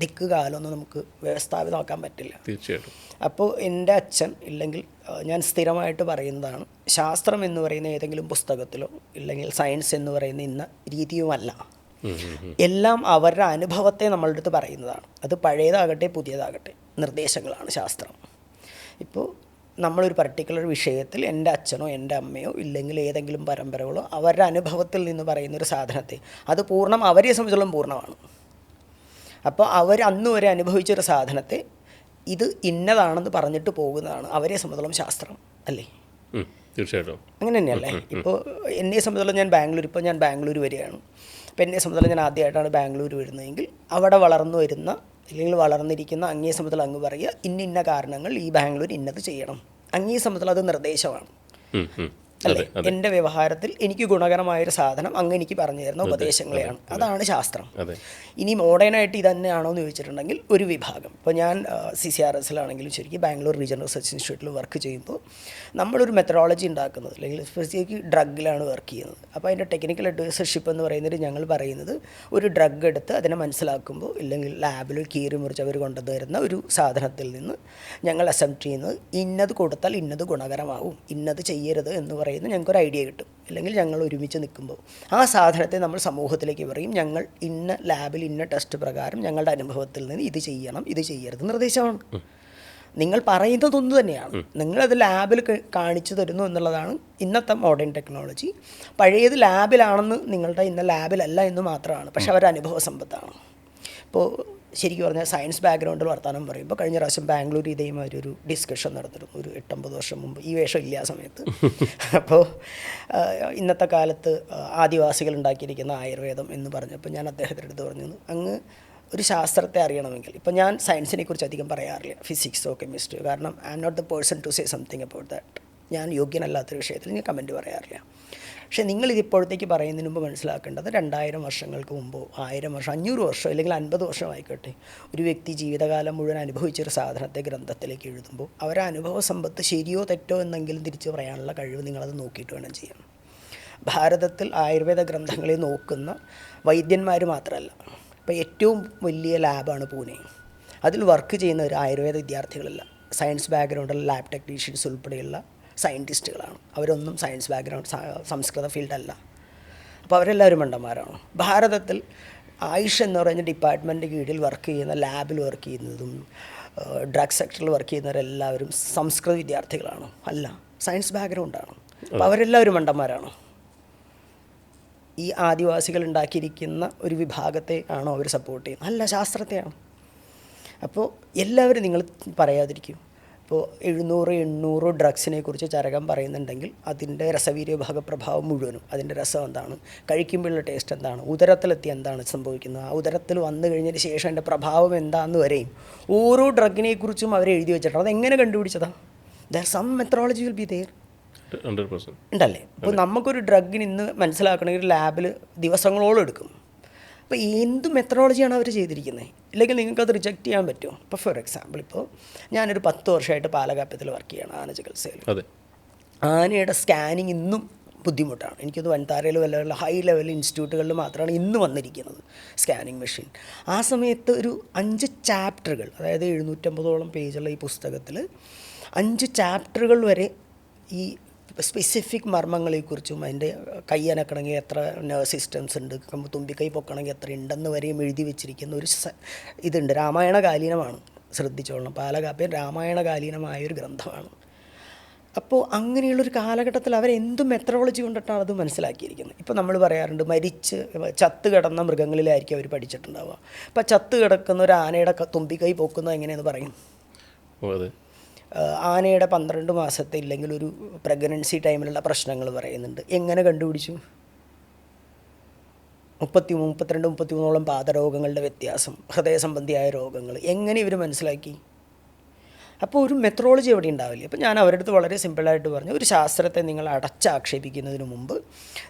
ദിക്ക് കാലമൊന്നും നമുക്ക് വ്യവസ്ഥാപിതമാക്കാൻ പറ്റില്ല.
തീർച്ചയായിട്ടും.
അപ്പോൾ എൻ്റെ അച്ഛൻ ഇല്ലെങ്കിൽ ഞാൻ സ്ഥിരമായിട്ട് പറയുന്നതാണ്, ശാസ്ത്രം എന്ന് പറയുന്ന ഏതെങ്കിലും പുസ്തകത്തിലോ ഇല്ലെങ്കിൽ സയൻസ് എന്ന് പറയുന്ന ഇന്ന രീതിയുമല്ല. എല്ലാം അവരുടെ അനുഭവത്തെ നമ്മളുടെ അടുത്ത് പറയുന്നതാണ്. അത് പഴയതാകട്ടെ പുതിയതാകട്ടെ നിർദ്ദേശങ്ങളാണ് ശാസ്ത്രം. ഇപ്പോൾ നമ്മളൊരു പർട്ടിക്കുലർ വിഷയത്തിൽ എൻ്റെ അച്ഛനോ എൻ്റെ അമ്മയോ ഇല്ലെങ്കിൽ ഏതെങ്കിലും പരമ്പരകളോ അവരുടെ അനുഭവത്തിൽ നിന്ന് പറയുന്നൊരു സാധനത്തെ, അത് പൂർണ്ണം അവരെ സംബന്ധിച്ചോളം പൂർണ്ണമാണ്. അപ്പോൾ അവർ അന്ന് വരെ അനുഭവിച്ചൊരു സാധനത്തെ ഇത് ഇന്നതാണെന്ന് പറഞ്ഞിട്ട് പോകുന്നതാണ് അവരെ സംബന്ധിച്ചോളം ശാസ്ത്രം, അല്ലേ?
തീർച്ചയായിട്ടും
അങ്ങനെ തന്നെയല്ലേ? ഇപ്പോൾ എന്നെ സംബന്ധിച്ചോളം ഞാൻ ബാംഗ്ലൂർ വരികയാണ്. അപ്പോൾ എന്നെ സംബന്ധിച്ചോളം ഞാൻ ആദ്യമായിട്ടാണ് ബാംഗ്ലൂർ വരുന്നതെങ്കിൽ അവിടെ വളർന്നു വരുന്ന അല്ലെങ്കിൽ വളർന്നിരിക്കുന്ന അങ്ങേ സംബന്ധിച്ചോളം അങ്ങ് പറയുക, ഇന്ന കാരണങ്ങൾ ഈ ബാംഗ്ലൂർ ഇന്നത് ചെയ്യണം. അങ്ങേ സംബന്ധിച്ചോളം അത് നിർദ്ദേശമാണ്. അല്ലേ? എൻ്റെ വ്യവഹാരത്തിൽ എനിക്ക് ഗുണകരമായൊരു സാധനം അങ്ങ് എനിക്ക് പറഞ്ഞു തരുന്ന ഉപദേശങ്ങളെയാണ്. അതാണ് ശാസ്ത്രം. ഇനി മോഡേണായിട്ട് ഇത് തന്നെയാണോ എന്ന് ചോദിച്ചിട്ടുണ്ടെങ്കിൽ ഒരു വിഭാഗം. ഇപ്പോൾ ഞാൻ CCRSലാണെങ്കിലും ശരിക്കും ബാംഗ്ലൂർ റീജിയണൽ റിസർച്ച് ഇൻസ്റ്റിറ്റ്യൂട്ടിൽ വർക്ക് ചെയ്യുമ്പോൾ നമ്മളൊരു മെത്തഡോളജി ഉണ്ടാക്കുന്നത്, അല്ലെങ്കിൽ സ്പെസിഫിക് ഡ്രഗിലാണ് വർക്ക് ചെയ്യുന്നത്. അപ്പോൾ അതിൻ്റെ ടെക്നിക്കൽ അഡ്വൈസർഷിപ്പ് എന്ന് പറയുന്നത് ഞങ്ങൾ പറയുന്നത് ഒരു ഡ്രഗ് എടുത്ത് അതിനെ മനസ്സിലാക്കുമ്പോൾ, ഇല്ലെങ്കിൽ ലാബിൽ കീറി മുറിച്ച് അവർ കൊണ്ടുവരുന്ന ഒരു സാധനത്തിൽ നിന്ന് ഞങ്ങൾ അസംപ്റ്റ് ചെയ്യുന്നത് ഇന്നത് കൊടുത്താൽ ഇന്നത് ഗുണകരമാവും, ഇന്നത് ചെയ്യരുത് എന്ന് പറയുന്നത് ഞങ്ങൾക്കൊരു ഐഡിയ കിട്ടും. അല്ലെങ്കിൽ ഞങ്ങൾ ഒരുമിച്ച് നിൽക്കുമ്പോൾ ആ സാധനത്തെ നമ്മൾ സമൂഹത്തിലേക്ക് പറയും, ഞങ്ങൾ ഇന്ന ലാബിൽ ഇന്ന ടെസ്റ്റ് പ്രകാരം ഞങ്ങളുടെ അനുഭവത്തിൽ നിന്ന് ഇത് ചെയ്യണം, ഇത് ചെയ്യരുത് നിർദ്ദേശമാണ്. നിങ്ങൾ പറയുന്നതൊന്നു തന്നെയാണ്, നിങ്ങളത് ലാബിൽ കാണിച്ചു തരുന്നു എന്നുള്ളതാണ് ഇന്നത്തെ മോഡേൺ ടെക്നോളജി. പഴയത് ലാബിലാണെന്ന് നിങ്ങളുടെ ഇന്ന ലാബിലല്ല എന്ന് മാത്രമാണ്, പക്ഷെ അവരുടെ അനുഭവ സമ്പത്താണ്. ഇപ്പോൾ ശരിക്കും പറഞ്ഞാൽ സയൻസ് ബാക്ക്ഗ്രൗണ്ടിൽ വർത്തമാനം പറയുമ്പോൾ കഴിഞ്ഞ പ്രാവശ്യം ബാംഗ്ലൂർ ഇതേമാതിരി ഒരു ഡിസ്കഷൻ നടത്തിയിരുന്നു, ഒരു 8-9 വർഷം മുമ്പ്. ഈ വേഷം ഇല്ല ആ സമയത്ത്. അപ്പോൾ ഇന്നത്തെ കാലത്ത് ആദിവാസികൾ ഉണ്ടാക്കിയിരിക്കുന്ന ആയുർവേദം എന്ന് പറഞ്ഞപ്പോൾ ഞാൻ അദ്ദേഹത്തിൻ്റെ അടുത്ത് പറഞ്ഞു, അങ്ങ് ഒരു ശാസ്ത്രത്തെ അറിയണമെങ്കിൽ, ഇപ്പോൾ ഞാൻ സയൻസിനെ കുറിച്ച് അധികം പറയാറില്ല, ഫിസിക്സോ കെമിസ്ട്രിയോ, കാരണം I am not the person to say something about that. ഞാൻ യോഗ്യനല്ലാത്തൊരു വിഷയത്തിൽ ഞാൻ കമൻറ്റ് പറയാറില്ല. പക്ഷേ നിങ്ങളിതിപ്പോഴത്തേക്ക് പറയുന്നതിന് മുമ്പ് മനസ്സിലാക്കേണ്ടത് 2000 വർഷങ്ങൾക്ക് മുമ്പോ 1000 വർഷം 500 വർഷം അല്ലെങ്കിൽ 50 വർഷം ആയിക്കോട്ടെ, ഒരു വ്യക്തി ജീവിതകാലം മുഴുവൻ അനുഭവിച്ചൊരു സാധനത്തെ ഗ്രന്ഥത്തിലേക്ക് എഴുതുമ്പോൾ അവരുടെ അനുഭവ സമ്പത്ത് ശരിയോ തെറ്റോ എന്നെങ്കിലും തിരിച്ച് പറയാനുള്ള കഴിവ് നിങ്ങളത് നോക്കിയിട്ട് വേണം ചെയ്യാൻ. ഭാരതത്തിൽ ആയുർവേദ ഗ്രന്ഥങ്ങളെ നോക്കുന്ന വൈദ്യന്മാർ മാത്രമല്ല, ഇപ്പോൾ ഏറ്റവും വലിയ ലാബാണ് പൂനെ. അതിൽ വർക്ക് ചെയ്യുന്ന ഒരു ആയുർവേദ വിദ്യാർത്ഥികളല്ല, സയൻസ് ബാക്ക്ഗ്രൗണ്ടുള്ള ലാബ് ടെക്നീഷ്യൻസ് ഉൾപ്പെടെയുള്ള സയൻറ്റിസ്റ്റുകളാണ്. അവരൊന്നും സയൻസ് ബാക്ക്ഗ്രൗണ്ട് സംസ്കൃത ഫീൽഡല്ല. അപ്പോൾ അവരെല്ലാവരും മണ്ടന്മാരാണ്. ഭാരതത്തിൽ ആയുഷ് എന്ന് പറയുന്ന ഡിപ്പാർട്ട്മെൻറ്റ് കീഴിൽ വർക്ക് ചെയ്യുന്ന, ലാബിൽ വർക്ക് ചെയ്യുന്നതും ഡ്രഗ് സെക്ടറിൽ വർക്ക് ചെയ്യുന്നവരെല്ലാവരും സംസ്കൃത വിദ്യാർത്ഥികളാണ്, അല്ല സയൻസ് ബാക്ക്ഗ്രൗണ്ടാണ്. അപ്പോൾ അവരെല്ലാവരും മണ്ടന്മാരാണ്. ഈ ആദിവാസികൾ ഉണ്ടാക്കിയിരിക്കുന്ന ഒരു വിഭാഗത്തെ ആണോ അവർ സപ്പോർട്ട് ചെയ്യുന്നത്? അല്ല, ശാസ്ത്രത്തെയാണ്. അപ്പോൾ എല്ലാവരും നിങ്ങൾ പറയാതിരിക്കും. ഇപ്പോൾ 700-800 ഡ്രഗ്സിനെ കുറിച്ച് ചരകം പറയുന്നുണ്ടെങ്കിൽ അതിൻ്റെ രസവീര്യ ഭാഗപ്രഭാവം മുഴുവനും, അതിൻ്റെ രസം എന്താണ്, കഴിക്കുമ്പോഴുള്ള ടേസ്റ്റ് എന്താണ്, ഉദരത്തിലെത്തി എന്താണ് സംഭവിക്കുന്നത്, ആ ഉദരത്തിൽ വന്നു കഴിഞ്ഞതിന് ശേഷം അതിൻ്റെ പ്രഭാവം എന്താണെന്ന് വരെയും ഓരോ ഡ്രഗിനെക്കുറിച്ചും അവർ എഴുതി വെച്ചിട്ടുണ്ട്. അതെങ്ങനെ കണ്ടുപിടിച്ചതാണ്? There some methodology will be there.
100%
ഉണ്ടല്ലേ? ഇപ്പോൾ നമുക്കൊരു ഡ്രഗിന് ഇന്ന് മനസ്സിലാക്കണമെങ്കിൽ ലാബിൽ ദിവസങ്ങളോളം എടുക്കും. അപ്പോൾ എന്ത് മെത്തഡോളജിയാണ് അവർ ചെയ്തിരിക്കുന്നത്? ഇല്ലെങ്കിൽ നിങ്ങൾക്കത് റിജക്റ്റ് ചെയ്യാൻ പറ്റുമോ? ഇപ്പോൾ ഫോർ എക്സാമ്പിൾ, ഇപ്പോൾ ഞാനൊരു 10 വർഷമായിട്ട് പാലകാപ്യത്തിൽ വർക്ക് ചെയ്യണം, ആന ചികിത്സയിൽ. ആനയുടെ സ്കാനിങ് ഇന്നും ബുദ്ധിമുട്ടാണ്. എനിക്കത് വൻതാരയിൽ വല്ല ഹൈ ലെവൽ ഇൻസ്റ്റിറ്റ്യൂട്ടുകളിൽ മാത്രമാണ് ഇന്ന് വന്നിരിക്കുന്നത് സ്കാനിങ് മെഷീൻ. ആ സമയത്ത് ഒരു 5 ചാപ്റ്ററുകൾ, അതായത് 750ഓളം പേജുള്ള ഈ പുസ്തകത്തിൽ 5 ചാപ്റ്ററുകൾ വരെ ഈ സ്പെസിഫിക് മർമ്മങ്ങളെക്കുറിച്ചും അതിൻ്റെ കൈ അനക്കണമെങ്കിൽ എത്ര നെർവ് സിസ്റ്റംസ് ഉണ്ട്, തുമ്പിക്കൈ പൊക്കണമെങ്കിൽ എത്ര ഉണ്ടെന്ന് വരെയും എഴുതി വെച്ചിരിക്കുന്ന ഒരു ഇതുണ്ട്. രാമായണകാലീനമാണ്, ശ്രദ്ധിച്ചോളണം. പാലകാപ്യൻ രാമായണകാലീനമായൊരു ഗ്രന്ഥമാണ്. അപ്പോൾ അങ്ങനെയുള്ളൊരു കാലഘട്ടത്തിൽ അവരെന്തും മെത്തഡോളജി കൊണ്ടിട്ടാണ് അത് മനസ്സിലാക്കിയിരിക്കുന്നത്. ഇപ്പോൾ നമ്മൾ പറയാറുണ്ട്, ചത്ത് കിടന്ന മൃഗങ്ങളിലായിരിക്കും അവർ പഠിച്ചിട്ടുണ്ടാവുക. അപ്പോൾ ചത്ത് കിടക്കുന്ന ഒരു ആനയുടെ തുമ്പിക്കൈ പൊക്കുന്നത് എങ്ങനെയെന്ന് പറയും. ആനയുടെ 12 മാസത്തെ ഇല്ലെങ്കിൽ ഒരു പ്രഗ്നൻസി ടൈമിലുള്ള പ്രശ്നങ്ങൾ പറയുന്നുണ്ട്. എങ്ങനെ കണ്ടുപിടിച്ചു? 32-33ഓളം പാദരോഗങ്ങളുടെ വ്യത്യാസം, ഹൃദയ സംബന്ധിയായ രോഗങ്ങൾ എങ്ങനെ ഇവർ മനസ്സിലാക്കി? അപ്പോൾ ഒരു മെത്തഡോളജി എവിടെ ഉണ്ടാവില്ല. അപ്പോൾ ഞാൻ അവരുടെ അടുത്ത് വളരെ സിമ്പിളായിട്ട് പറഞ്ഞു, ഒരു ശാസ്ത്രത്തെ നിങ്ങൾ അടച്ചാക്ഷേപിക്കുന്നതിന് മുമ്പ്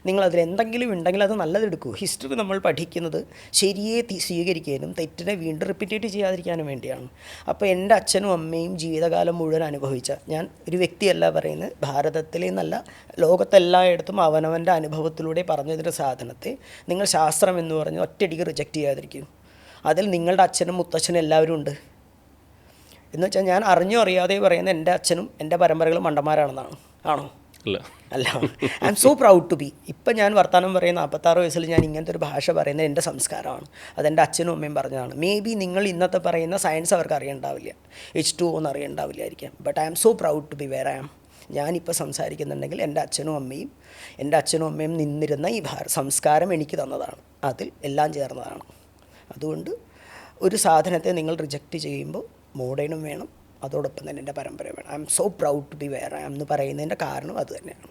നിങ്ങളതിൽ എന്തെങ്കിലും ഉണ്ടെങ്കിൽ അത് നല്ലതെടുക്കൂ. ഹിസ്റ്ററി നമ്മൾ പഠിക്കുന്നത് ശരിയെ സ്വീകരിക്കാനും തെറ്റിനെ വീണ്ടും റിപ്പീറ്റ് ചെയ്യാതിരിക്കാനും വേണ്ടിയാണ്. അപ്പോൾ എൻ്റെ അച്ഛനും അമ്മയും ജീവിതകാലം മുഴുവൻ അനുഭവിച്ച, ഞാൻ ഒരു വ്യക്തിയല്ല പറയുന്നത്, ഭാരതത്തിലെ എന്നല്ല ലോകത്തെല്ലായിടത്തും അവനവൻ്റെ അനുഭവത്തിലൂടെ പറഞ്ഞതിൻ്റെ സാധനത്തെ നിങ്ങൾ ശാസ്ത്രം എന്ന് പറഞ്ഞ് ഒറ്റയടിക്ക് റിജക്റ്റ് ചെയ്യാതിരിക്കും. അതിൽ നിങ്ങളുടെ അച്ഛനും മുത്തച്ഛനും എല്ലാവരും ഉണ്ട് എന്ന് വെച്ചാൽ ഞാൻ അറിഞ്ഞോ അറിയാതെ പറയുന്ന എൻ്റെ അച്ഛനും എൻ്റെ പരമ്പരകളും മണ്ടന്മാരാണെന്നാണ്. ആണോ? അല്ല. I M so proud to be. ഇപ്പം ഞാൻ വർത്തമാനം പറയുന്ന 46 വയസ്സിൽ ഞാൻ ഇങ്ങനത്തെ ഒരു ഭാഷ പറയുന്നത് എൻ്റെ സംസ്കാരമാണ്. അതെൻ്റെ അച്ഛനും അമ്മയും പറഞ്ഞതാണ്. മേ ബി നിങ്ങൾ ഇന്നത്തെ പറയുന്ന സയൻസ് അവർക്ക് അറിയണ്ടാവില്ല, H2O എന്ന് അറിയണ്ടാവില്ലായിരിക്കാം. But I M so proud to be where I am. ഞാനിപ്പോൾ സംസാരിക്കുന്നുണ്ടെങ്കിൽ എൻ്റെ അച്ഛനും അമ്മയും നിന്നിരുന്ന ഈ സംസ്കാരം എനിക്ക് തന്നതാണ്. അതിൽ എല്ലാം ചേർന്നതാണ്. അതുകൊണ്ട് ഒരു സാധനത്തെ നിങ്ങൾ റിജക്റ്റ് ചെയ്യുമ്പോൾ മോഡേണും വേണം, അതോടൊപ്പം തന്നെ എൻ്റെ പരമ്പര വേണം. I M so proud to be where I am എന്ന് പറയുന്നതിൻ്റെ കാരണം അത് തന്നെയാണ്.